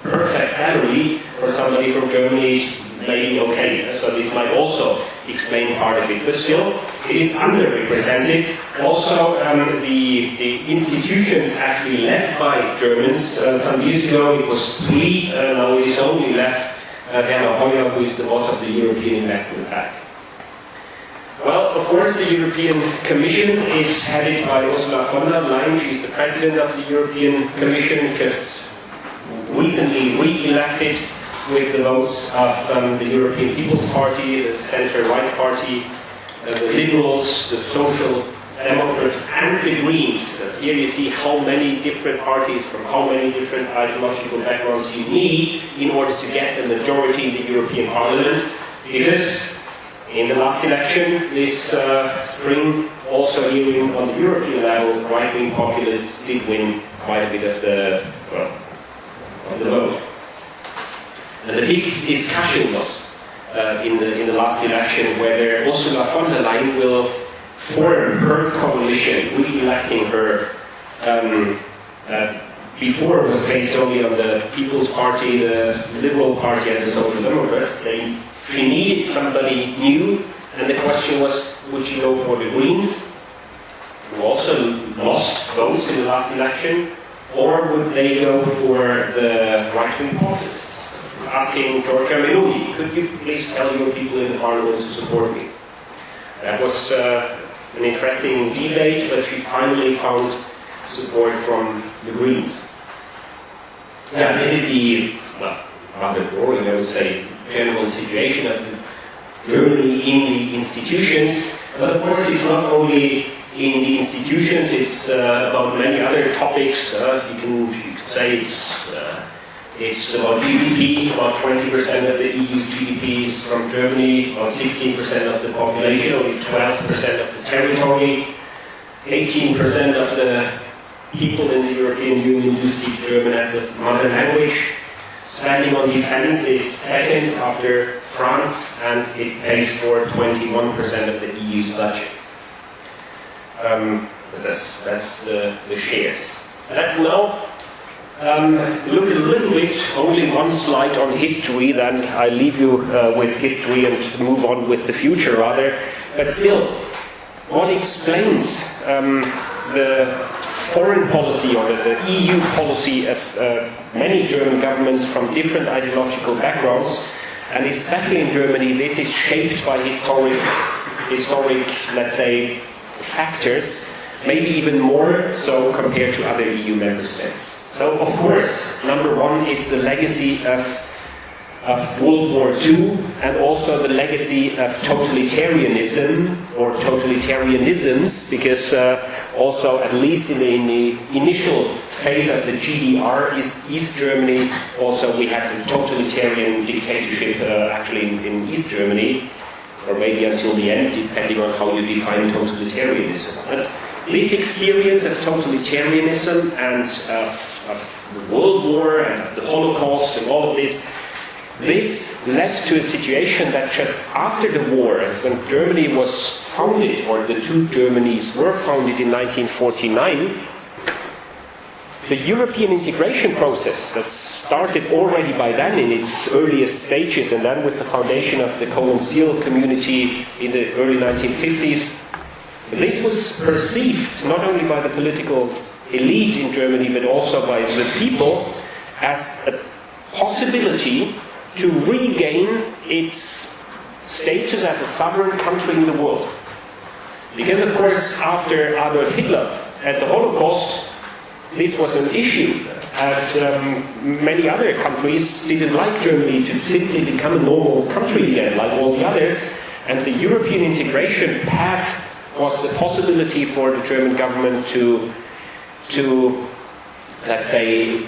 perfect salary. For somebody from Germany, maybe okay. So this might also explain part of it. But still, it is underrepresented. Also, the institutions actually led by Germans. Some years ago it was 3, now it is only left Werner Hoyer, who is the boss of the European Investment Bank. Well, of course, the European Commission is headed by Ursula von der Leyen. She is the president of the European Commission, just recently re-elected with the votes of the European People's Party, the Centre-Right Party, the Liberals, the Social Democrats, and the Greens. Here you see how many different parties from how many different ideological backgrounds you need in order to get a majority in the European Parliament. Because in the last election this spring, also here on the European level, right-wing populists did win quite a bit of the vote. And the big discussion was in the last election whether Ursula von der Leyen will form her coalition, re-electing her. Before it was based only on the People's Party, the Liberal Party, and the Social Democrats. She needed somebody new, and the question was, would she go for the Greens, who also lost votes in the last election, or would they go for the right-wing populists? Asking Giorgia Meloni, could you please tell your people in the Parliament to support me? That was an interesting debate, but she finally found support from the Greens. Yeah, this is the rather boring, I would say, general situation of Germany in the institutions. But of course, it's not only in the institutions, it's about many other topics. You can say it's about GDP, about 20% of the EU's GDP is from Germany, about 16% of the population, only 12% of the territory, 18% of the people in the European Union do speak German as the mother language. Spending on defense is second after France, and it pays for 21% of the EU's budget. That's the shares. Let's now look a little bit, only one slide on history, then I leave you with history and move on with the future rather. But still, what explains the foreign policy or the EU policy of many German governments from different ideological backgrounds, and especially in Germany, this is shaped by historic, let's say, factors, maybe even more so compared to other EU member states. So, of course, number one is the legacy of World War II, and also the legacy of totalitarianism or totalitarianisms, because also, at least in the initial phase of the GDR, East Germany, also we had a totalitarian dictatorship actually in East Germany, or maybe until the end, depending on how you define totalitarianism. But this experience of totalitarianism and of the World War and of the Holocaust and all of this led to a situation that just after the war, when Germany was founded, or the two Germanys were founded in 1949, the European integration process that started already by then in its earliest stages, and then with the foundation of the coal and steel community in the early 1950s, this was perceived not only by the political elite in Germany, but also by the people as a possibility to regain its status as a sovereign country in the world. Because, of course, after Adolf Hitler and the Holocaust, this was an issue, as many other countries didn't like Germany to simply become a normal country again, like all the others, and the European integration path was a possibility for the German government to let's say,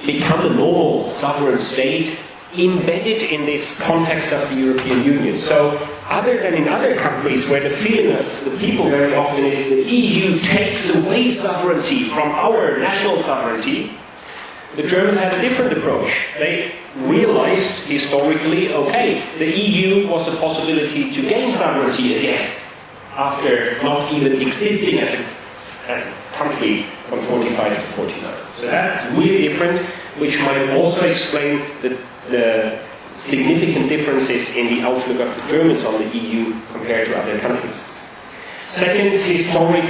become a normal sovereign state embedded in this context of the European Union. So, other than in other countries where the feeling of the people very often is the EU takes away sovereignty from our national sovereignty, the Germans had a different approach. They realized historically, okay, the EU was a possibility to gain sovereignty again after not even existing as a country from 45 to 49. So that's really different, which might also explain the significant differences in the outlook of the Germans on the EU compared to other countries. Second historic,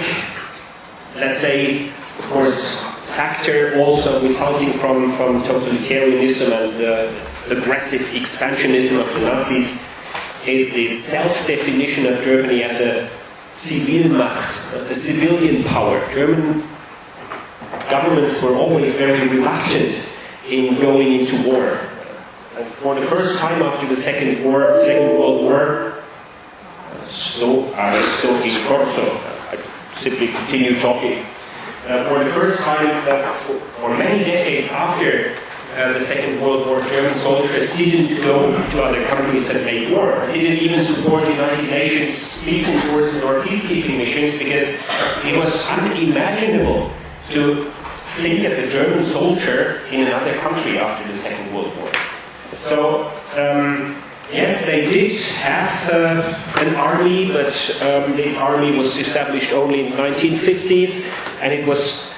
let's say, of course, factor also resulting from totalitarianism and aggressive expansionism of the Nazis is the self-definition of Germany as a Zivilmacht, a civilian power. German governments were always very reluctant in going into war. And for the first time after the Second World War, I simply continue talking. For the first time, for many decades after the Second World War, German soldiers didn't go to other countries and make war. They didn't even support the United Nations peace towards or peacekeeping missions, because it was unimaginable to think of a German soldier in another country after the Second World War. So, yes, they did have an army, but this army was established only in the 1950s, and it was,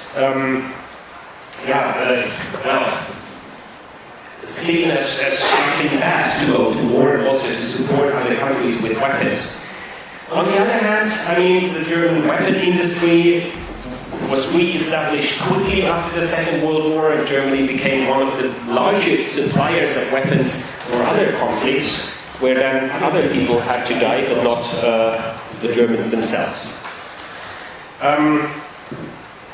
seen as something bad to go to war and also to support other countries with weapons. On the other hand, I mean, the German weapon industry was re-established quickly after the Second World War, and Germany became one of the largest suppliers of weapons for other conflicts, where then other people had to die, but not the Germans themselves.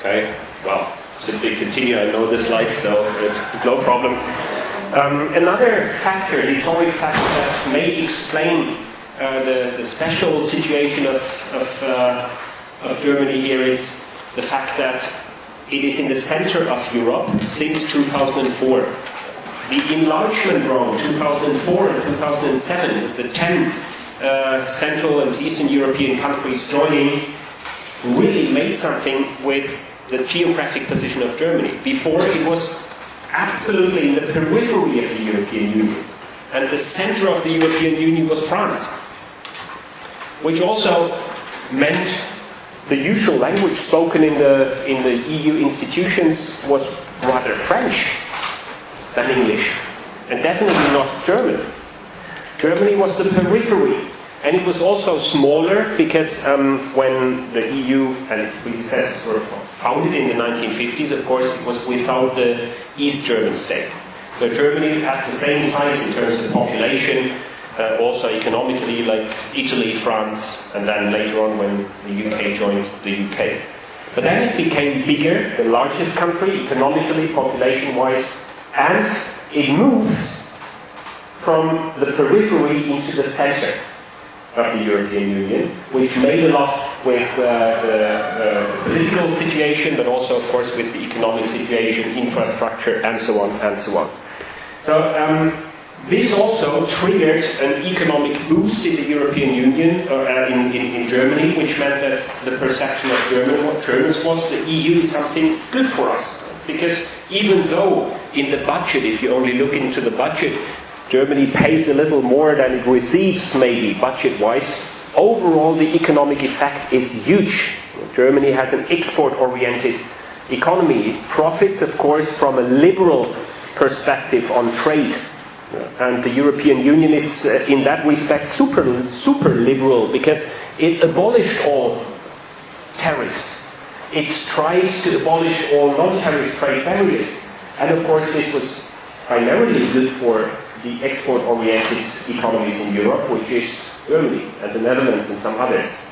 Okay, well, simply continue. I know the slides, so no problem. Another factor, historic factor that may explain the special situation of Germany here is the fact that it is in the center of Europe since 2004. The enlargement round 2004 and 2007, with the 10 Central and Eastern European countries joining, really made something with the geographic position of Germany. Before, it was absolutely in the periphery of the European Union. And the center of the European Union was France, which also meant the usual language spoken in the EU institutions was rather French than English, and definitely not German. Germany was the periphery, and it was also smaller because when the EU and its predecessors were founded in the 1950s, of course, it was without the East German state. So Germany had the same size in terms of population, also economically, like Italy, France, and then later on when the UK joined the UK. But then it became bigger, the largest country, economically, population-wise, and it moved from the periphery into the center of the European Union, which made a lot with the political situation, but also, of course, with the economic situation, infrastructure, and so on, and so on. So this also triggered an economic boost in the European Union, in Germany, which meant that the perception of Germans was the EU is something good for us. Because even though in the budget, if you only look into the budget, Germany pays a little more than it receives, maybe, budget-wise, overall the economic effect is huge. Germany has an export-oriented economy. It profits, of course, from a liberal perspective on trade. And the European Union is, in that respect, super liberal, because it abolished all tariffs. It tried to abolish all non-tariff trade barriers. And of course, this was primarily good for the export-oriented economies in Europe, which is Germany and the Netherlands and some others.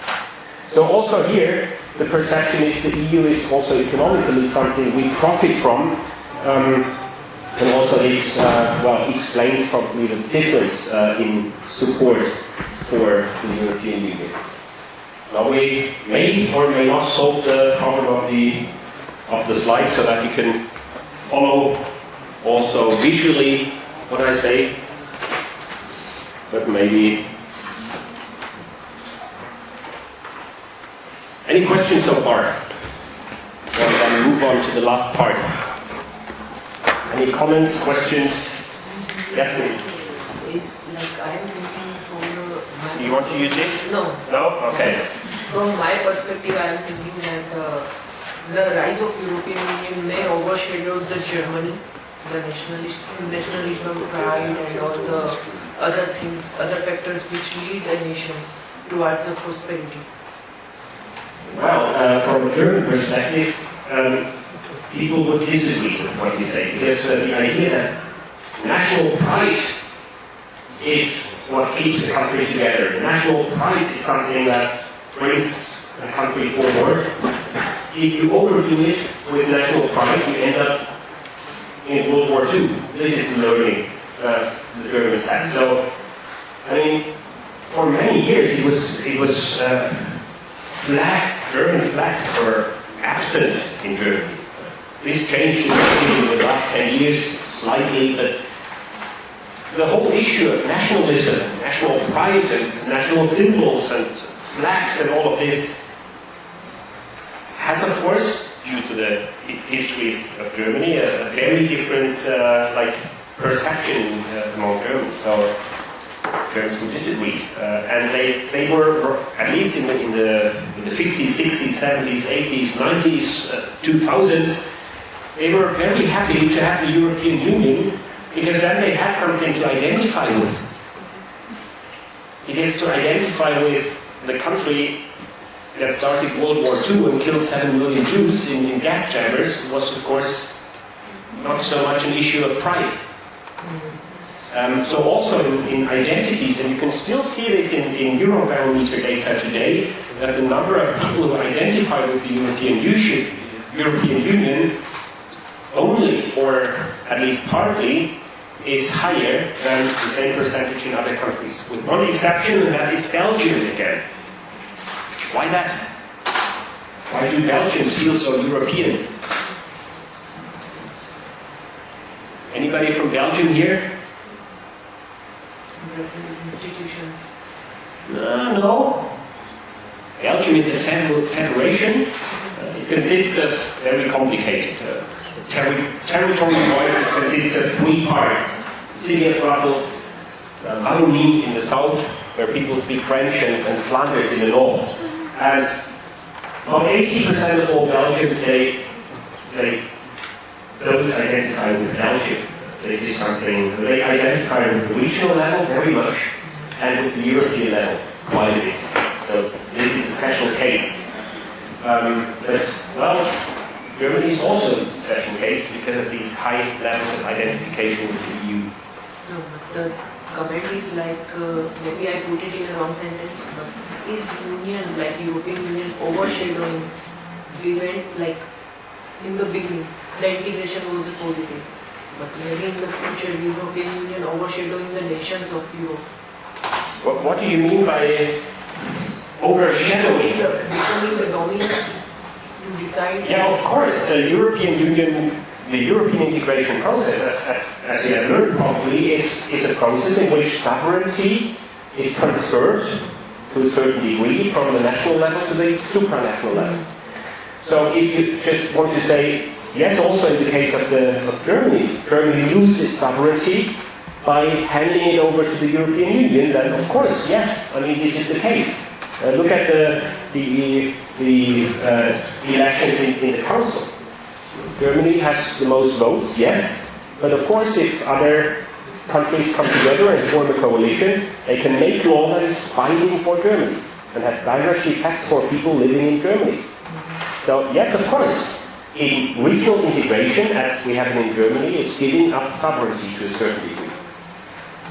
So also here, the perception is the EU is also economically something we profit from. And also this explains probably the difference in support for the European Union. Now we may or may not solve the problem of the slide so that you can follow also visually what I say, but maybe. Any questions so far? Then move on to the last part. Any comments, questions? Yes, please. Is like I am thinking from Do you want to use it? No. No? Okay. From my perspective, I am thinking that the rise of European Union may overshadow the Germany, the nationalism, pride, and all the other things, other factors which lead a nation towards the prosperity. Well, from a German perspective, people would disagree with what you say, because the idea that national pride is what keeps the country together. National pride is something that brings the country forward. If you overdo it with national pride, you end up in World War II. This is the learning the Germans had. So, I mean, for many years it was flags, German flags were absent in Germany. This changed in the last 10 years slightly, but the whole issue of nationalism, national pride and national symbols and flags and all of this has, of course, due to the history of Germany, a very different perception among Germans. So Germans would disagree, and they were at least in the 50s, 60s, 70s, 80s, 90s, 2000s. They were very happy to have the European Union because then they had something to identify with. It is to identify with the country that started World War II and killed 7 million Jews in gas chambers was, of course, not so much an issue of pride. So also in identities, and you can still see this in Eurobarometer data today, that the number of people who identify with the European Union only, or at least partly, is higher than the same percentage in other countries, with one exception, and that is Belgium again. Why that? Why do Belgians feel so European? Anybody from Belgium here? Brussels institutions. No. Belgium is a federation. It consists of very complicated territory-wise. It consists of 3 parts: City of Brussels, Wallonie in the south, where people speak French, and Flanders in the north. And about 80% of all Belgians say they don't identify with Belgium. This is something they identify with the regional level very much, and with the European level quite a bit. So this is a special case. But, well, Germany is also a special case because of these high levels of identification with the EU. No, but the comment is like, maybe I put it in a wrong sentence, but is Union, like European Union, overshadowing? We went like, in the beginning, the integration was positive. But maybe in the future, European Union overshadowing the nations of Europe. What do you mean by overshadowing? Becoming the dominant to decide. Yeah, of course, the European Union, the European integration process, as you have learned probably, is a process in which sovereignty is transferred to a certain degree from the national level to the supranational level. So if you just want to say, yes, also in the case of Germany, Germany loses sovereignty by handing it over to the European Union, then of course, yes, I mean, this is the case. Look at the elections in the Council. Germany has the most votes, yes, but of course if other countries come together and form a coalition, they can make law that is binding for Germany and has direct effects for people living in Germany. So yes, of course, in regional integration, as we have in Germany, it's giving up sovereignty to a certain degree.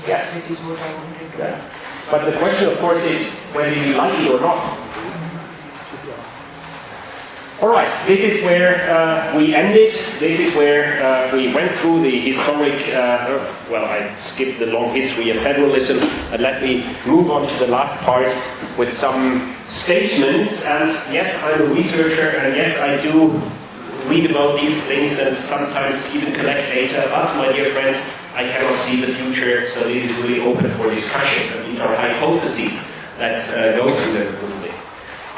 Yes. That is what I wanted to. Yeah. But the question, of course, is whether you like it or not. All right, this is where we ended. This is where we went through the historic, well, I skipped the long history of federalism, and let me move on to the last part with some statements. And yes, I'm a researcher, and yes, I do read about these things and sometimes even collect data, but my dear friends, I cannot see the future, so it is really open for discussion. And these are hypotheses. Let's go through them a little bit.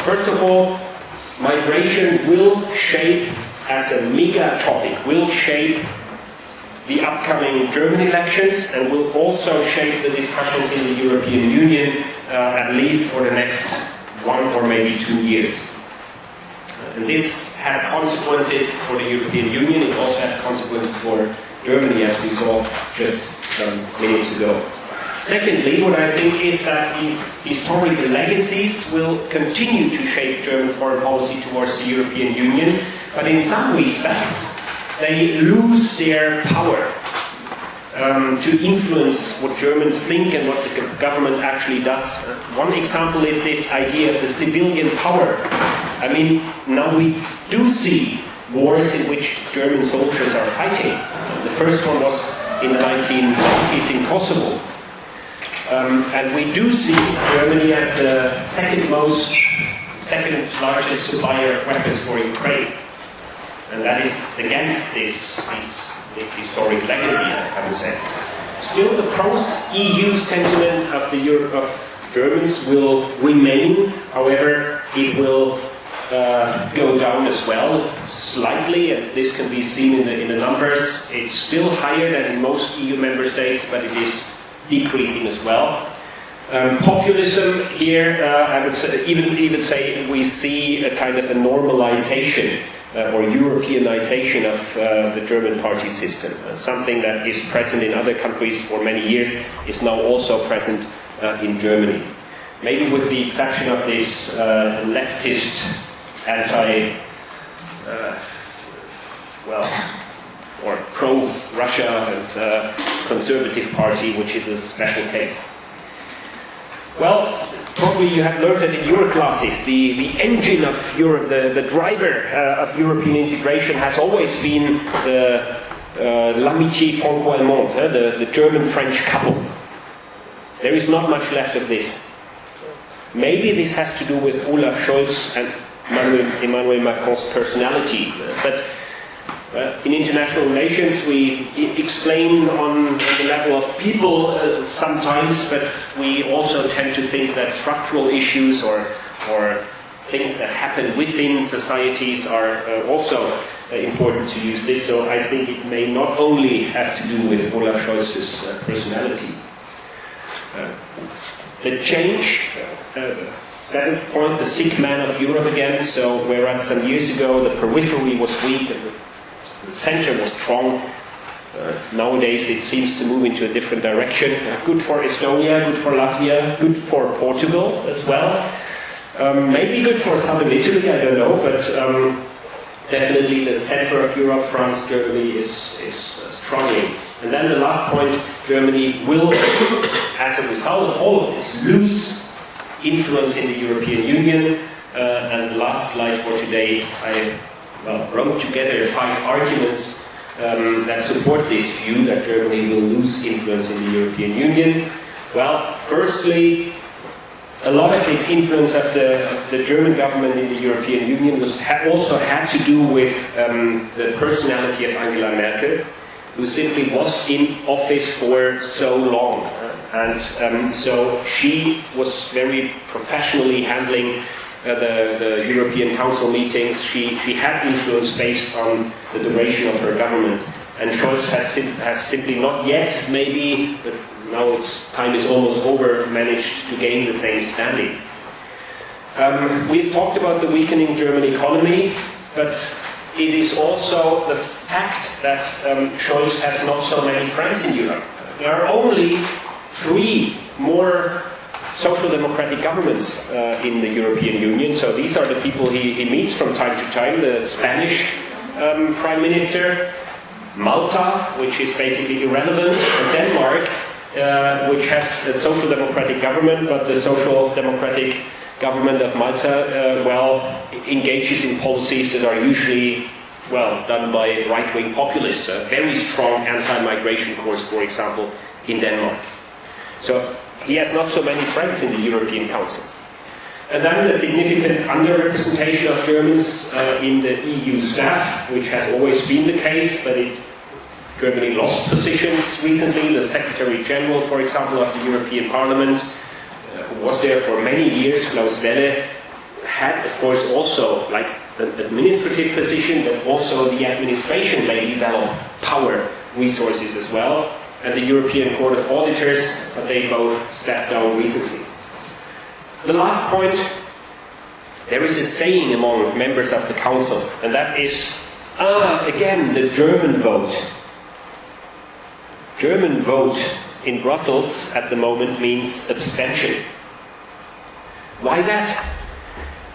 First of all, migration will shape, as a mega topic, will shape the upcoming German elections and will also shape the discussions in the European Union, at least for the next 1 or maybe 2 years. And this has consequences for the European Union. It also has consequences for Germany, as we saw just some minutes ago. Secondly, what I think is that these historical legacies will continue to shape German foreign policy towards the European Union, but in some respects, they lose their power to influence what Germans think and what the government actually does. One example is this idea of the civilian power. I mean, now we do see wars in which German soldiers are fighting. The first one was in the 1990s in Kosovo. And we do see Germany as the second largest supplier of weapons for Ukraine. And that is against this historic legacy, I would say. Still, the pro-EU sentiment of Germans will remain. However, it will go down as well, slightly, and this can be seen in the numbers. It's still higher than in most EU member states, but it is decreasing as well. Populism here, I would say, even say we see a kind of a normalization or Europeanization of the German party system. Something that is present in other countries for many years is now also present in Germany. Maybe with the exception of this leftist or pro-Russia and conservative party, which is a special case. Well, probably you have learned that in your classes, the engine of Europe, the driver of European integration has always been the l'amitié franco-allemande, the German-French couple. There is not much left of this. Maybe this has to do with Olaf Scholz and Emmanuel Macron's personality, but in international relations we explain on the level of people sometimes, but we also tend to think that structural issues or things that happen within societies are also important to use this. So I think it may not only have to do with Olaf Scholz's personality. The change, seventh point, the sick man of Europe again. So whereas some years ago the periphery was weak and the center was strong, nowadays it seems to move into a different direction. Good for Estonia, good for Latvia, good for Portugal as well. Maybe good for southern Italy, I don't know, but definitely the center of Europe, France, Germany is struggling. And then the last point, Germany will, as a result of all of this, lose influence in the European Union. And the last slide for today, I wrote together 5 arguments that support this view that Germany will lose influence in the European Union. Well, firstly, a lot of this influence of the German government in the European Union also had to do with the personality of Angela Merkel, who simply was in office for so long. And so she was very professionally handling the European Council meetings. She had influence based on the duration of her government. And Scholz has simply not yet, maybe, but now time is almost over, managed to gain the same standing. We've talked about the weakening German economy, but it is also the fact that Scholz has not so many friends in Europe. There are only 3 more social democratic governments in the European Union. So these are the people he meets from time to time. The Spanish Prime Minister, Malta, which is basically irrelevant, and Denmark, which has a social democratic government, but the social democratic government of Malta, engages in policies that are usually, done by right-wing populists. A very strong anti-migration course, for example, in Denmark. So he has not so many friends in the European Council. And then the significant underrepresentation of Germans in the EU staff, which has always been the case, but Germany lost positions recently. The Secretary General, for example, of the European Parliament, who was there for many years, Klaus Welle, had, of course, also like an administrative position, but also the administration may develop power resources as well. And the European Court of Auditors, they both stepped down recently. The last point, there is a saying among members of the Council, and that is, again, the German vote. German vote in Brussels at the moment means abstention. Why that?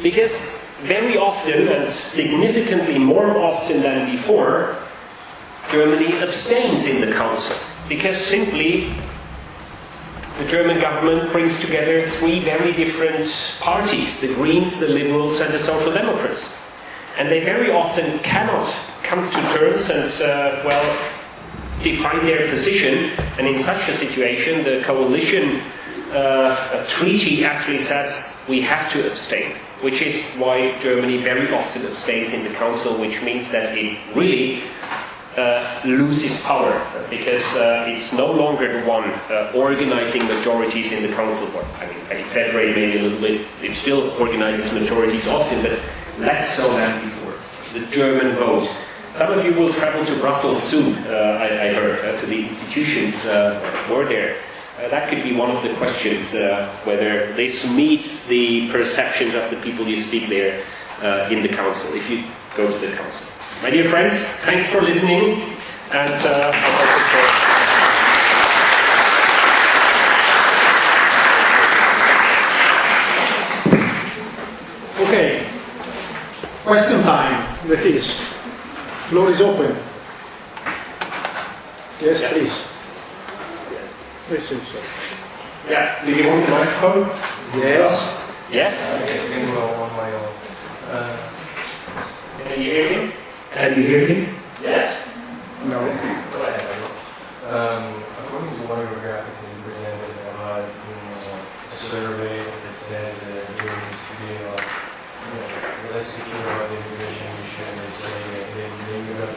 Because very often, and significantly more often than before, Germany abstains in the Council. Because simply, the German government brings together 3 very different parties, the Greens, the Liberals and the Social Democrats. And they very often cannot come to terms and, define their position. And in such a situation, the coalition treaty actually says we have to abstain, which is why Germany very often abstains in the Council, which means that it really loses power, because it's no longer the one organizing majorities in the Council. I mean, I exaggerate maybe a little bit. It still organizes majorities often, but less so than before. The German vote. Some of you will travel to Brussels soon, I heard, to the institutions were there. That could be one of the questions, whether this meets the perceptions of the people you speak there in the Council, if you go to the Council. My dear friends, thanks for listening, and Okay, question time. That is, floor is open. Yes, please. Please, sir. Yeah, do you want the microphone? Yes. Yes? Can you hear me? Can you hear me? Yes? No.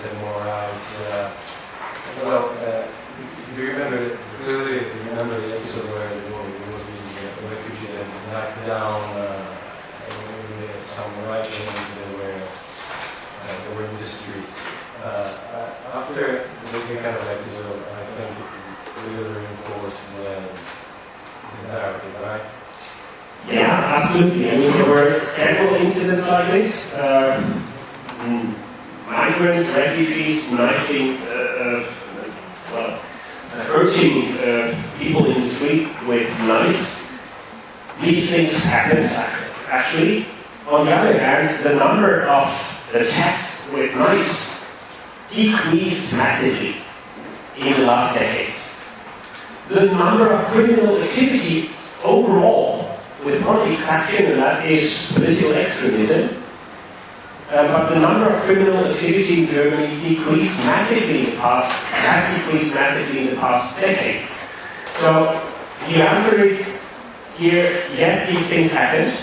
said more rights. Well, do you remember, clearly remember the episode where there was this refugee that knocked down some right-wingers that were in the streets. After the kind of episode, I think it really reinforced the narrative, right? Yeah, absolutely. I mean, there were several incidents like this. Migrant refugees knifing, hurting people in the street with knives. These things happened actually. On the other hand, the number of attacks with knives decreased massively in the last decades. The number of criminal activity overall, with one exception, and that is political extremism, but the number of criminal activity in Germany decreased massively in the past decades. So the answer is here, yes, these things happened,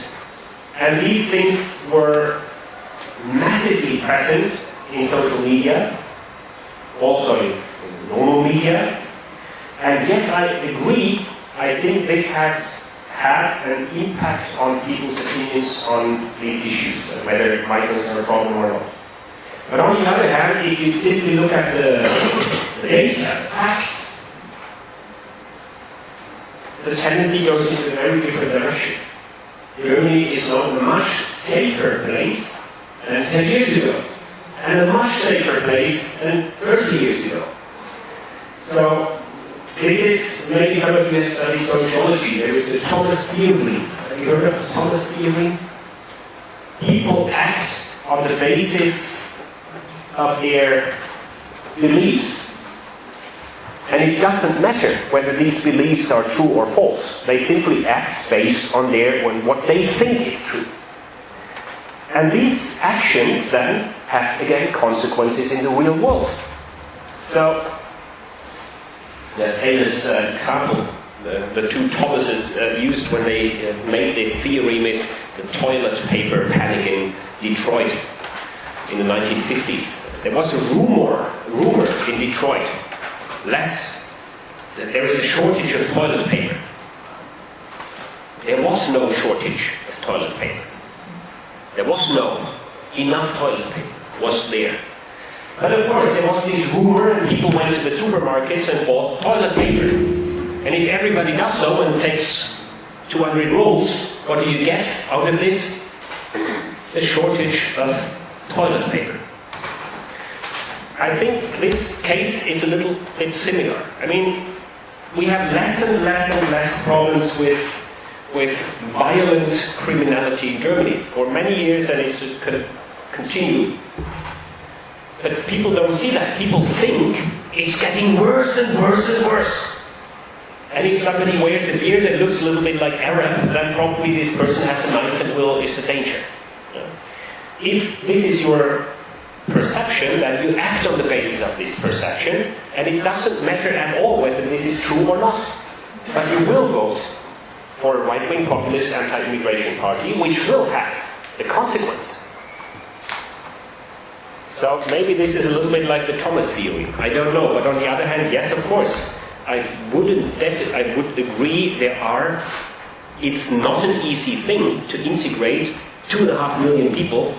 and these things were massively present in social media, also in normal media, and yes, I agree, I think this has had an impact on people's opinions on these issues, whether migrants are a problem or not. But on the other hand, if you simply look at the data, facts, the tendency goes in a very different direction. Germany is now a much safer place than 10 years ago, and a much safer place than 30 years ago. So, this is, maybe some of you have studied sociology. There is the Thomas theory. Have you heard of the Thomas theory? People act on the basis of their beliefs. And it doesn't matter whether these beliefs are true or false. They simply act based on what they think is true. And these actions then have, again, consequences in the real world. So, the famous example, the two Thomases used when they made this theory with the toilet paper panic in Detroit in the 1950s. There was a rumor in Detroit, that there was a shortage of toilet paper. There was no shortage of toilet paper. There was enough toilet paper was there. But of course, there was this rumor, and people went to the supermarkets and bought toilet paper. And if everybody does so and takes 200 rolls, what do you get out of this? A shortage of toilet paper. I think this case is a little bit similar. I mean, we have less and less problems with violent criminality in Germany for many years, and it could continue. But people don't see that. People think it's getting worse and worse and worse. And if somebody wears a beard that looks a little bit like Arab, then probably this person has a knife and is a danger. If this is your perception, then you act on the basis of this perception, and it doesn't matter at all whether this is true or not. But you will vote for a right-wing populist anti-immigration party, which will have the consequence. So maybe this is a little bit like the Thomas theory. I don't know, but on the other hand, yes, of course, I would agree it's not an easy thing to integrate 2.5 million people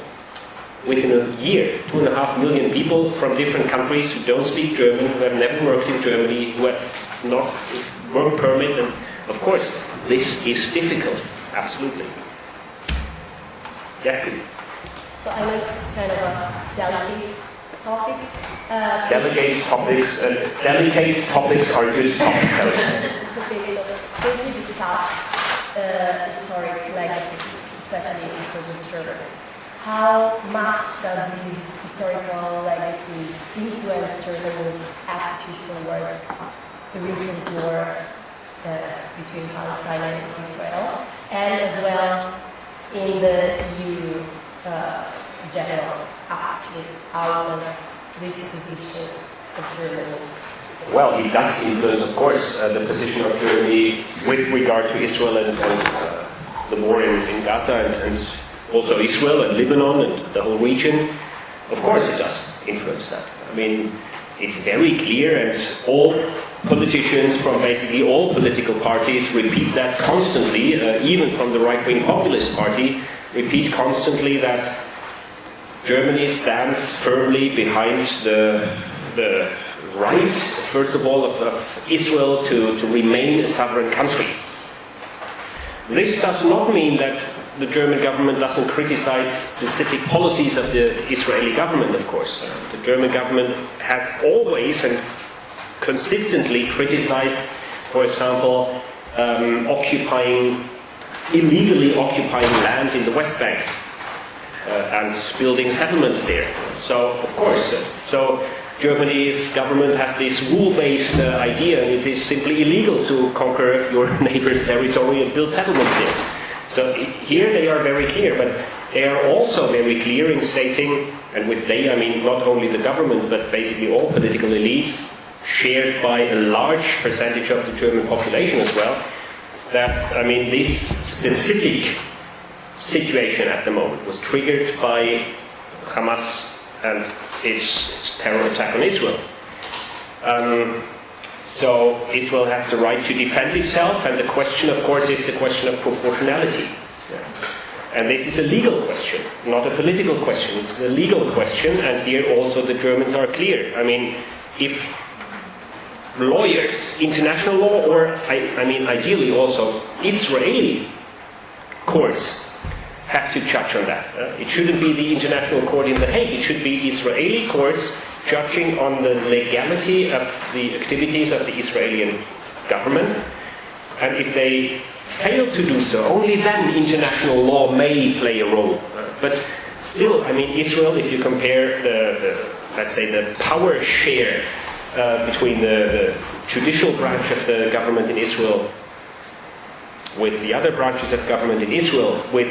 within a year. 2.5 million people from different countries who don't speak German, who have never worked in Germany, who have not work permit, and of course, this is difficult, absolutely. Yes, please. So I know it's kind of a delicate topic. Delicate topics are good topics. Since we discussed historic legacies, especially in Germany, how much does these historical legacies influence Germany's attitude towards the recent war between Palestine and Israel, and as well in the EU general attitude? How does this position of Germany? Well, it does influence, of course, the position of Germany with regard to Israel and the war in Gaza and also Israel and Lebanon and the whole region. Of course it does influence that. I mean, it's very clear, and all politicians from basically all political parties repeat that constantly, even from the right-wing populist party, repeat constantly that Germany stands firmly behind the right, first of all, of Israel to remain a sovereign country. This does not mean that the German government doesn't criticize specific policies of the Israeli government, of course. The German government has always and consistently criticized, for example, illegally occupying land in the West Bank and building settlements there. So, of course, Germany's government has this rule-based idea, and it is simply illegal to conquer your neighbor's territory and build settlements there. So here they are very clear, but they are also very clear in stating, and with they I mean not only the government, but basically all political elites, shared by a large percentage of the German population as well, that, I mean, this specific situation at the moment was triggered by Hamas and its terror attack on Israel. So Israel has the right to defend itself, and the question, of course, is the question of proportionality. And this is a legal question, not a political question. It's a legal question, and here also the Germans are clear. I mean, if lawyers, international law, or I mean ideally also Israeli courts have to judge on that. It shouldn't be the International Court in The Hague. It should be Israeli courts judging on the legality of the activities of the Israeli government. And if they fail to do so, only then international law may play a role. But still, I mean, Israel, if you compare let's say the power share between the judicial branch of the government in Israel with the other branches of government in Israel, with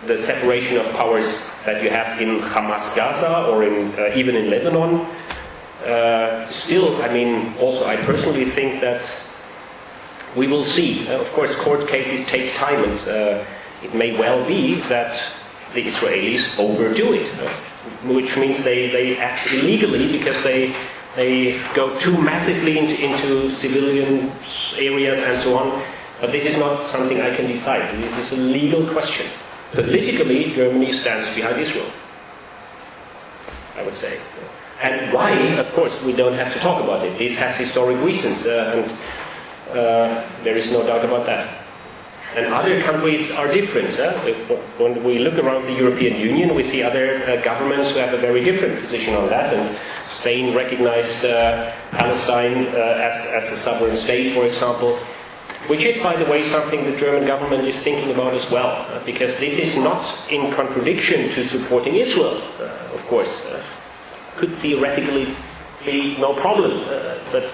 the separation of powers that you have in Hamas Gaza or even in Lebanon, still, I mean, also I personally think that we will see. Of course, court cases take time, and it may well be that the Israelis overdo it, which means they act illegally because they go too massively into civilian areas and so on. But this is not something I can decide. This is a legal question. Politically, Germany stands behind Israel, I would say. And why, of course, we don't have to talk about it. It has historic reasons, and there is no doubt about that. And other countries are different. When we look around the European Union, we see other governments who have a very different position on that. And Spain recognized Palestine as a sovereign state, for example, which is, by the way, something the German government is thinking about as well, because this is not in contradiction to supporting Israel, of course. Could theoretically be no problem, but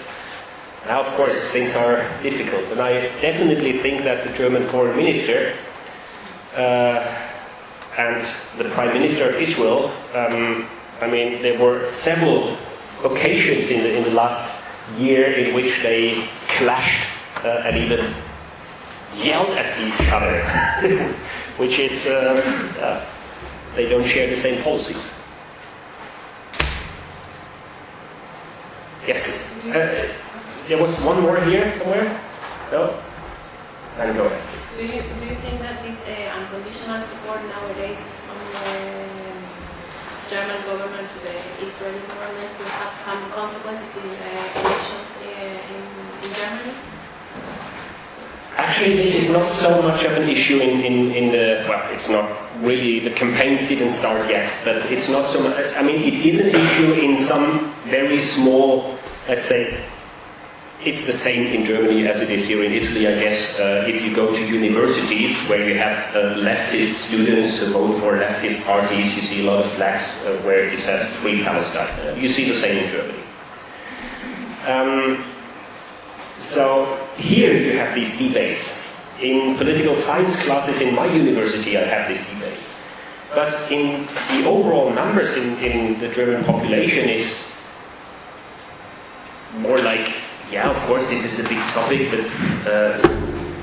now, of course, things are difficult. And I definitely think that the German foreign minister and the prime minister of Israel, I mean, there were several occasions in the last year in which they clashed and even yelled at each other, which is, they don't share the same policies. Yes, there was one more here somewhere? No? And go ahead. Do you think that this unconditional support nowadays from the German government to the Israeli government will have some consequences in the elections in Germany? Actually, this is not so much of an issue in the, well, it's not really, the campaigns didn't start yet, but it's not so much, I mean, it is an issue in some very small, let's say, it's the same in Germany as it is here in Italy, I guess. If you go to universities where you have leftist students who vote for leftist parties, you see a lot of flags where it says Free Palestine. You see the same in Germany. So here you have these debates. In political science classes in my university, I have these debates. But in the overall numbers in the German population is more like, yeah, of course, this is a big topic, but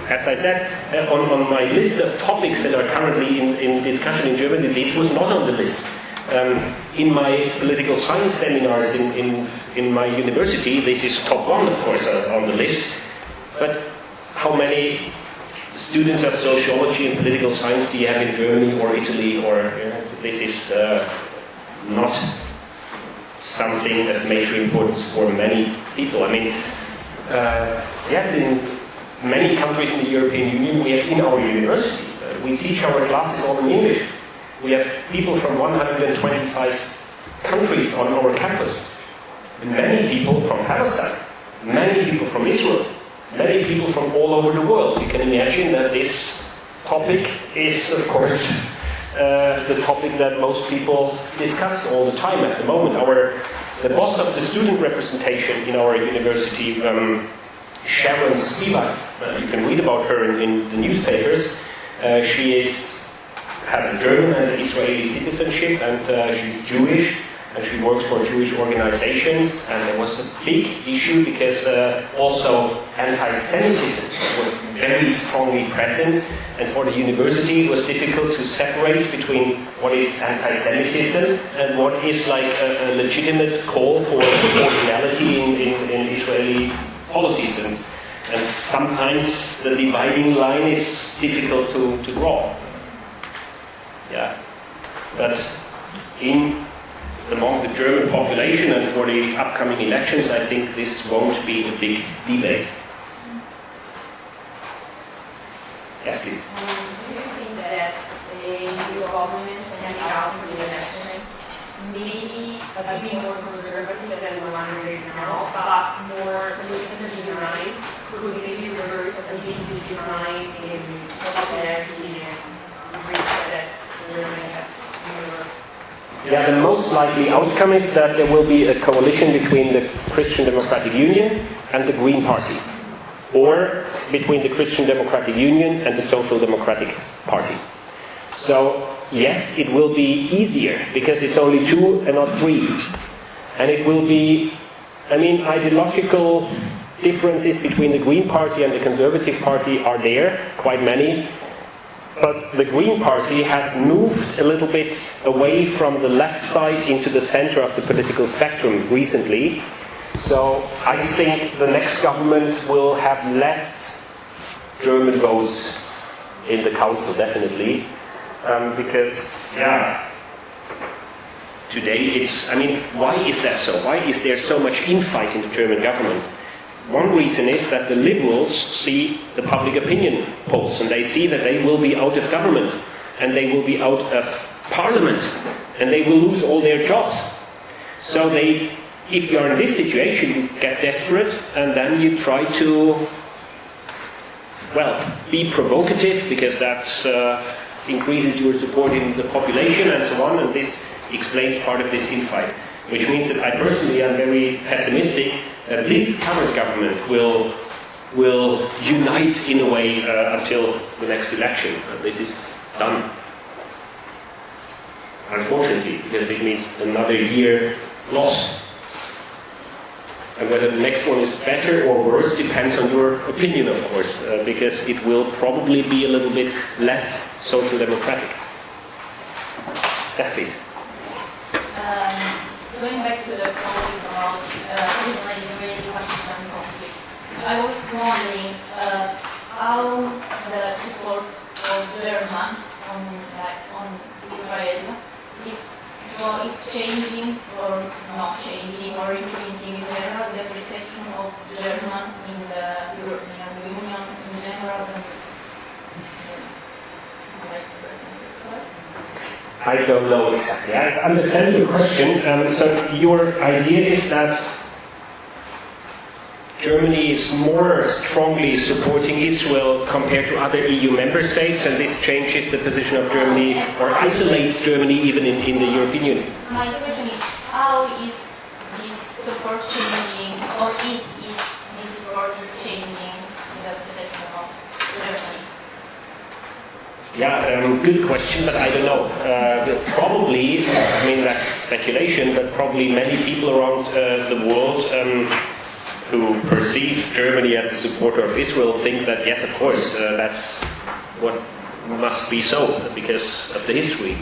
as I said, on my list of topics that are currently in discussion in Germany, this was not on the list. In my political science seminars in my university, this is top one, of course, on the list. But how many students of sociology and political science do you have in Germany or Italy? Or this is not something of major importance for many people. I mean, yes, in many countries in the European Union, we have in our university, we teach our classes all in English. We have people from 125 countries on our campus. And many people from Palestine, many people from Israel, many people from all over the world. You can imagine that this topic is, of course, the topic that most people discuss all the time at the moment. The boss of the student representation in our university, Sharon Spivak, you can read about her in the newspapers. She has a German and Israeli citizenship, and she's Jewish, and she works for Jewish organizations. And there was a big issue because also anti-Semitism was very strongly present, and for the university it was difficult to separate between what is anti-Semitism and what is like a legitimate call for proportionality in Israeli policies. And sometimes the dividing line is difficult to draw. Yeah, but among the German population and for the upcoming elections, I think this won't be a big debate. Yes, please. Do you think that the new government standing out for the election maybe a bit more conservative than the one there is now, but more politically unionized, could maybe reverse a bit this decline in popularity and reach that Germany has never? Yeah, the most likely outcome is that there will be a coalition between the Christian Democratic Union and the Green Party, or between the Christian Democratic Union and the Social Democratic Party. So, yes, it will be easier, because it's only 2 and not 3. And it will be, ideological differences between the Green Party and the Conservative Party are there, quite many. But the Green Party has moved a little bit away from the left side into the center of the political spectrum recently. So I think the next government will have less German votes in the council, definitely. Because, today why is that so? Why is there so much infight in the German government? One reason is that the liberals see the public opinion polls, and they see that they will be out of government, and they will be out of parliament, and they will lose all their jobs. So if you are in this situation, you get desperate, and then you try to, be provocative, because that increases your support in the population and so on, and this explains part of this infight. Which means that I personally am very pessimistic that this current government will unite in a way until the next election. This is done. Unfortunately, because it means another year lost. And whether the next one is better or worse depends on your opinion, of course, because it will probably be a little bit less social democratic. Yes, please. Going back to the point about Israeli-Pakistan conflict, I was wondering how the support of German on Israel is changing or not changing or increasing in general the perception of German in the European Union in general. I don't know exactly. I understand your question. So your idea is that Germany is more strongly supporting Israel compared to other EU member states, and this changes the position of Germany or isolates Germany even in the European Union. My question is, how is this support changing, or if this support is changing the perception of Germany? Yeah, good question, but I don't know. Probably, that's speculation, but probably many people around the world who perceive Germany as a supporter of Israel think that, yes, of course, that's what must be so because of the history.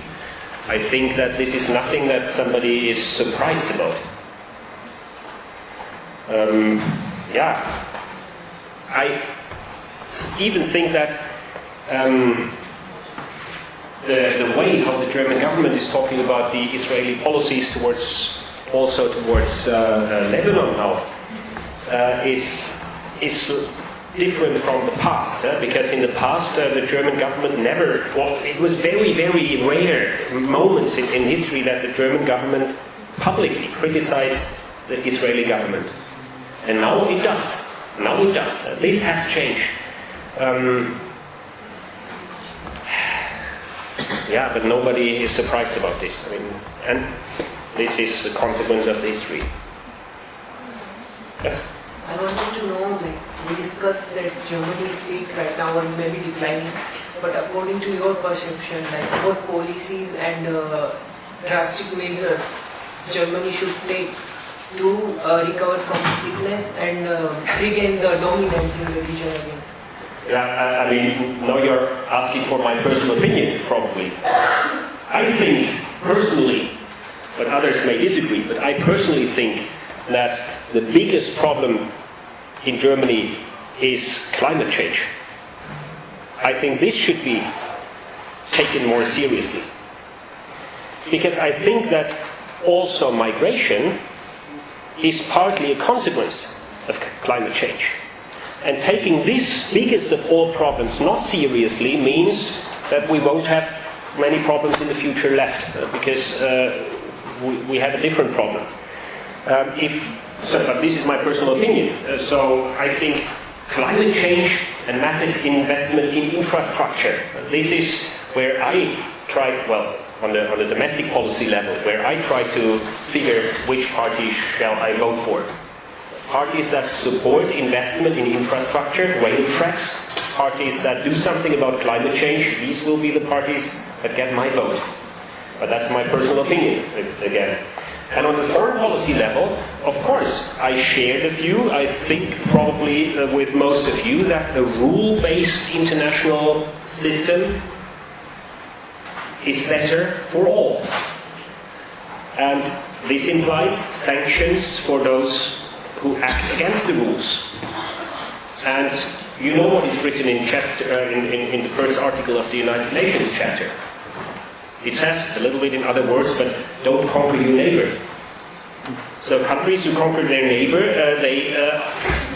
I think that this is nothing that somebody is surprised about. Yeah, I even think that the way how the German government is talking about the Israeli policies towards Lebanon now is different from the past, because in the past the German government never, well, it was very, very rare moments in history that the German government publicly criticized the Israeli government. And now it does. Now it does. This has changed. Yeah, but nobody is surprised about this. I mean, and this is the consequence of the history. Yes. I wanted to know, like, we discussed that Germany's seat right now and maybe declining, but according to your perception, like, what policies and drastic measures Germany should take to recover from sickness and regain the dominance in the region again? Yeah, I mean, now you're asking for my personal opinion, probably. I think, personally, but others may disagree, but I personally think that the biggest problem in Germany is climate change. I think this should be taken more seriously. Because I think that also migration is partly a consequence of climate change. And taking this biggest of all problems not seriously means that we won't have many problems in the future left, because we have a different problem. But this is my personal opinion. So I think climate change and massive investment in infrastructure, this is where I try, well, on the domestic policy level, where I try to figure which party shall I vote for. Parties that support investment in infrastructure, rail tracks, parties that do something about climate change, these will be the parties that get my vote. But that's my personal opinion, again. And on the foreign policy level, of course, I share the view, I think probably with most of you, that a rule-based international system is better for all. And this implies sanctions for those who act against the rules. And you know what is written in the first article of the United Nations Charter. It says, a little bit in other words, but don't conquer your neighbor. So countries who conquer their neighbor, they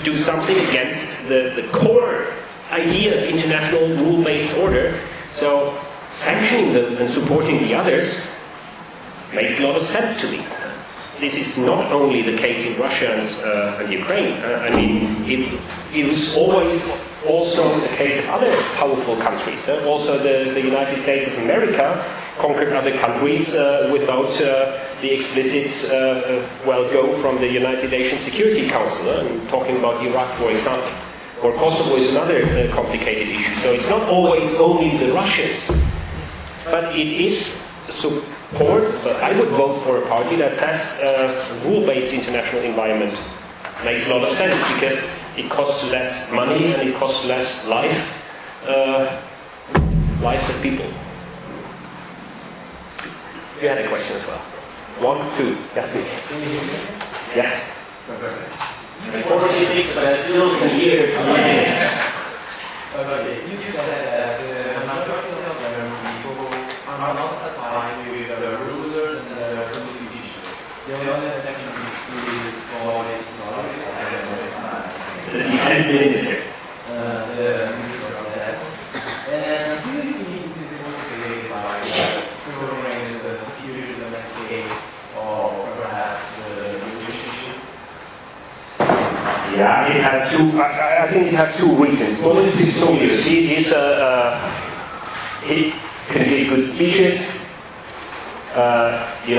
do something against the core idea of international rule-based order. So sanctioning them and supporting the others makes a lot of sense to me. This is not only the case in Russia and Ukraine. I mean, it was always also the case of other powerful countries. Also the United States of America conquered other countries without the explicit go from the United Nations Security Council. I'm talking about Iraq, for example. Or Kosovo is another complicated issue. So it's not always only the Russians. But it is support. I would vote for a party that has a rule-based international environment. Makes a lot of sense because it costs less money and it costs less lives of people. You had a question as well. 1, 2. Yes, please. Yes. 46, but I still can hear. Okay, you said that the majority of the people are not satisfied with the rulers and the politicians. The only section is for the defense minister. And do you think it is motivated by favoring the security domestic or perhaps the relationship? Yeah, it has two. I think it has two reasons. One is Pistorius. He can give good speeches. He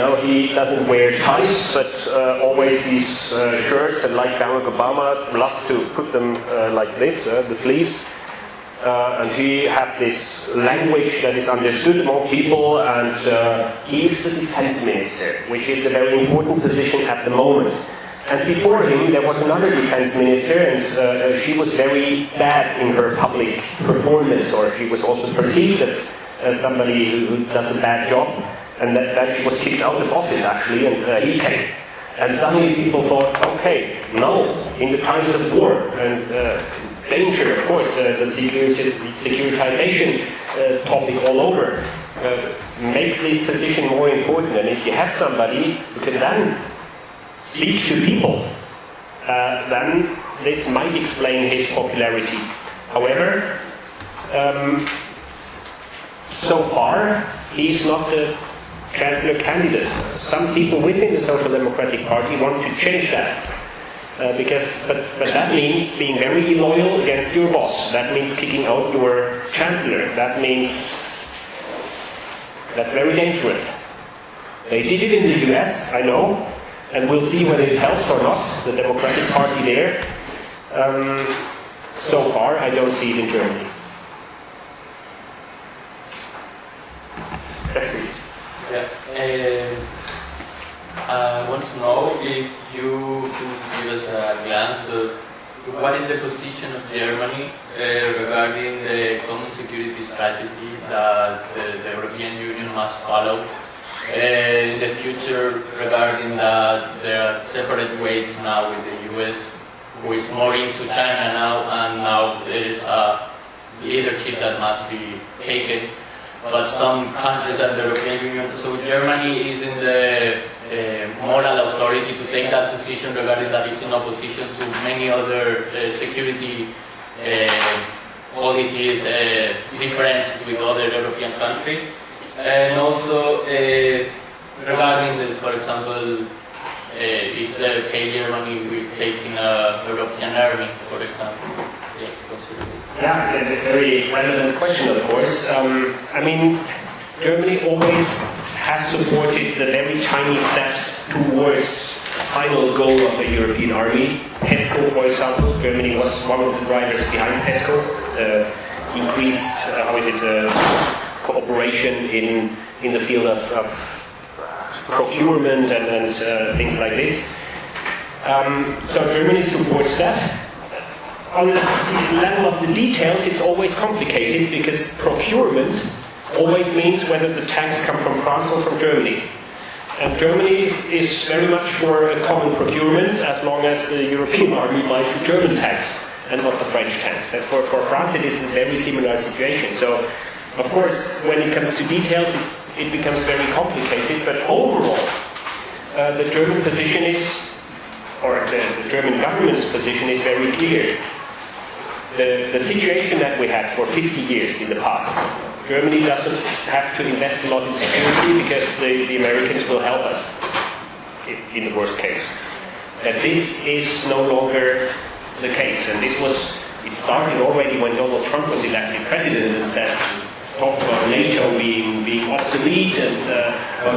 doesn't wear ties, but always these shirts, and like Barack Obama loves to put them like this, the sleeves. And he has this language that is understood among people, and he is the defense minister, which is a very important position at the moment. And before him, there was another defense minister, and she was very bad in her public performance, or she was also perceived as somebody who does a bad job. and that he was kicked out of office actually, and he came. And suddenly people thought, okay, no, in the times of war and danger, of course, the securitization topic all over makes this position more important. And if you have somebody who can then speak to people, then this might explain his popularity. However, so far, he's not the chancellor candidate. Some people within the Social Democratic Party want to change that. But that means being very loyal against your boss. That means kicking out your chancellor. That means that's very dangerous. They did it in the US, I know, and we'll see whether it helps or not, the Democratic Party there. So far, I don't see it in Germany. Yeah. I want to know if you could give us a glance of what is the position of Germany regarding the common security strategy that the European Union must follow in the future, regarding that there are separate ways now with the US, who is more into China now, and now there is a leadership that must be taken. But some countries at the European Union, so Germany is in the moral authority to take that decision regarding that is in opposition to many other security policies, difference with other European countries. And also regarding, for example, is the okay Germany will taking a European army, for example? Yeah, a very relevant question, of course. I mean, Germany always has supported the very tiny steps towards the final goal of the European army. PESCO, for example, Germany was one of the drivers behind PESCO. Increased, cooperation in the field of procurement and things like this. So Germany supports that. On the level of the details, it's always complicated because procurement always means whether the tanks come from France or from Germany. And Germany is very much for a common procurement as long as the European army buys the German tanks and not the French tanks. And for France it is a very similar situation. So, of course, when it comes to details, it becomes very complicated. But overall, the German position is, or the German government's position is very clear. The situation that we had for 50 years in the past, Germany doesn't have to invest a lot in security because the Americans will help us in the worst case. That this is no longer the case, and it started already when Donald Trump was elected president and said, talked about NATO being obsolete and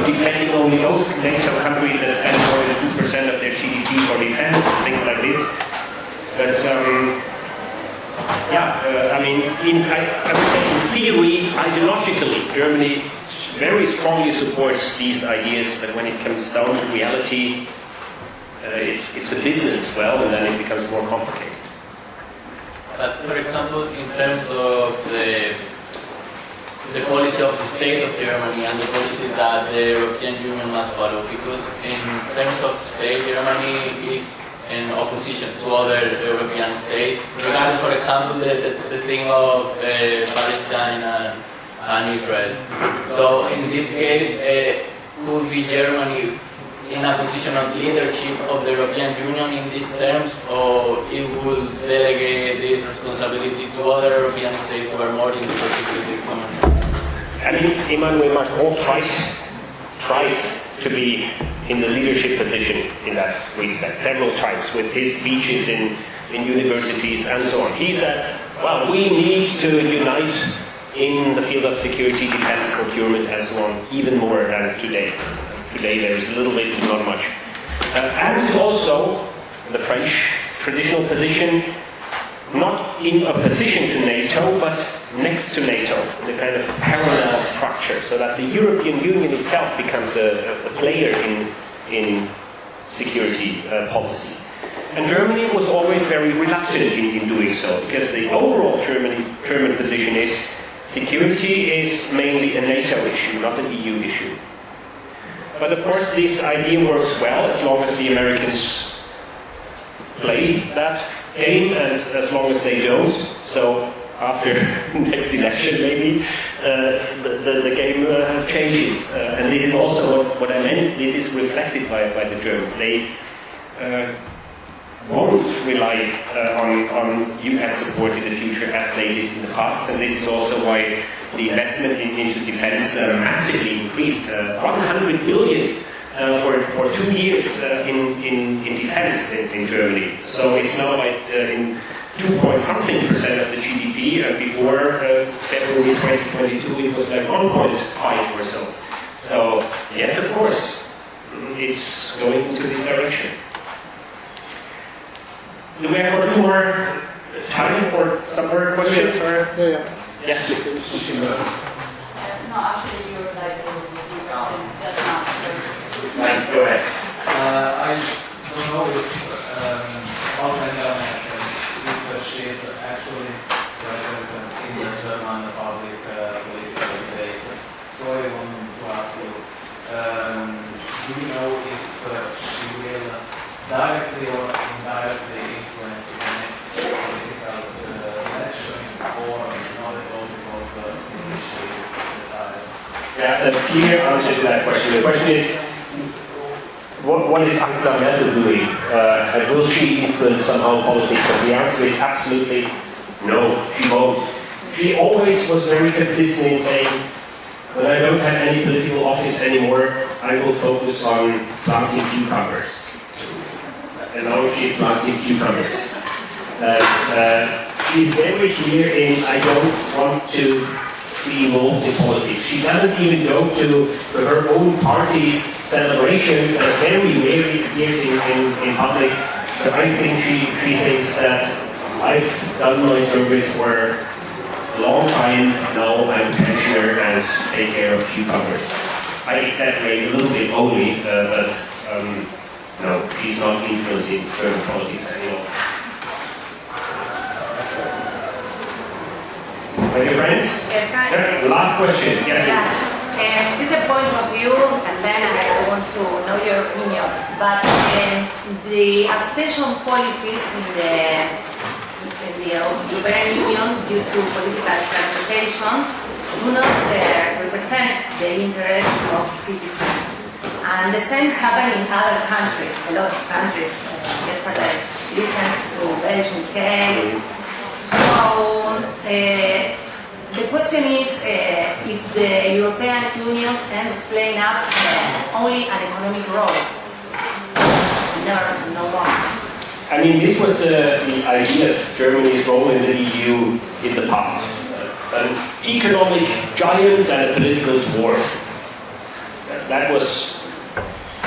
defending only those NATO countries that spend more than 2% of their GDP for defense and things like this. But I mean, I would say in theory, ideologically, Germany very strongly supports these ideas, but when it comes down to reality, it's a business as well, and then it becomes more complicated. But for example, in terms of the policy of the state of Germany and the policy that the European Union must follow, because in terms of state, Germany is in opposition to other European states, regarding, for example, the thing of Palestine and Israel. So in this case, could be Germany in a position of leadership of the European Union in these terms, or it will delegate this responsibility to other European states who are more in the security community? I mean, Emmanuel Macron tried to be in the leadership position in that respect several times with his speeches in universities and so on. He said, well, we need to unite in the field of security, defense, procurement and so on, even more than today. Today there is a little bit, not much. And also the French traditional position, not in opposition to NATO, but next to NATO, in a kind of parallel structure, so that the European Union itself becomes a player in security policy. And Germany was always very reluctant in doing so, because the overall German position is security is mainly a NATO issue, not an EU issue. But of course, this idea works well as long as the Americans play that game, and as long as they don't. So after next election, maybe the game changes. And this is also what I meant. This is reflected by the Germans. They won't rely on US support in the future as they did in the past, and this is also why the investment into defense massively increased. 100 billion for 2 years in defense in Germany. So it's now like in 2-point-something% of the GDP, and before February 2022 it was like 1.5 or so. So yes, of course, it's going into this direction. Do we have 2 more time for some more questions? Or? Yeah. Yeah. No, actually, you were like, just now. Go ahead. I don't know if Daniela mentioned if she is actually represented in the German public political debate. So I want to ask you, do you know if she will directly or indirectly influence the next political elections, or not at all because she retired? Yeah, a clear answer to that question. The question is, what is Angela Merkel doing? And will she influence somehow politics? And the answer is absolutely no, she won't. She always was very consistent in saying, when I don't have any political office anymore, I will focus on planting cucumbers. And now she's planting cucumbers. She's very clear in, I don't want to be involved in politics. She doesn't even go to her own party's celebrations and very rarely appears in public. So I think she thinks that I've done my service for a long time, now I'm a pensioner and take care of cucumbers. I exaggerate a little bit only, but no, she's not influencing German politics anymore. Thank you, friends. Yes, hi. Last question. Yes. This is a point of view, and then I want to know your opinion. But the abstention policies in the European Union due to political fragmentation do not represent the interests of citizens. And the same happened in other countries, a lot of countries. Yesterday, listened to Belgium case. So the question is if the European Union ends playing up only an economic role, no more. I mean, this was the idea of Germany's role in the EU in the past. An economic giant and a political dwarf. That was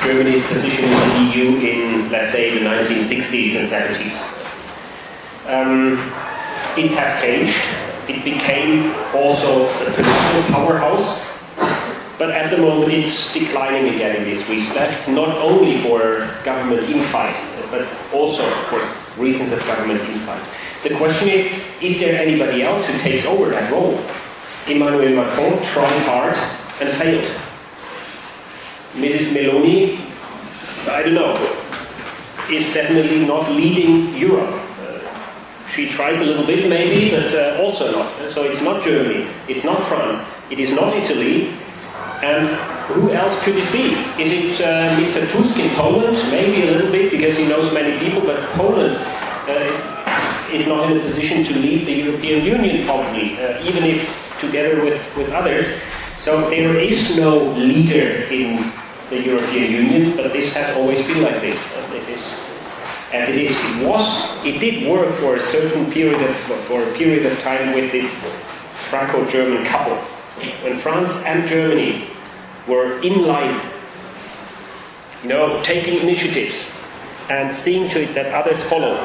Germany's position in the EU in, let's say, the 1960s and 70s. It has changed. It became also a political powerhouse, but at the moment it's declining again in this respect, not only for government infight, but also for reasons of government infight. The question is there anybody else who takes over that role? Emmanuel Macron tried hard and failed. Mrs. Meloni, I don't know, is definitely not leading Europe. She tries a little bit maybe, but also not. So it's not Germany, it's not France, it is not Italy. And who else could it be? Is it Mr. Tusk in Poland? Maybe a little bit because he knows many people, but Poland is not in a position to lead the European Union probably, even if together with others. So there is no leader in the European Union, but this has always been like this. It is as it is. It did work for a certain period of time with this Franco-German couple. When France and Germany were in line, taking initiatives and seeing to it that others follow,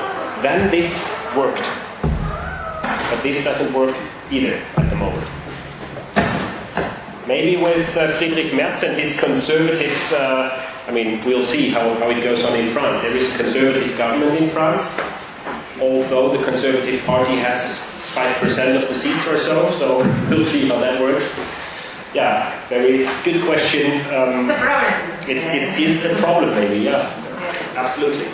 then this worked. But this doesn't work either at the moment. Maybe with Friedrich Merz and his conservative, we'll see how it goes on in France. There is a conservative government in France, although the Conservative Party has 5% of the seats or so we'll see how that works. Yeah, very good question. It's a problem. It is a problem, maybe, yeah. Absolutely.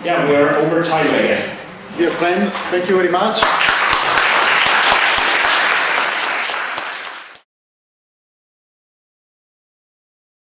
Yeah, we are over time, I guess. Dear friend, thank you very much.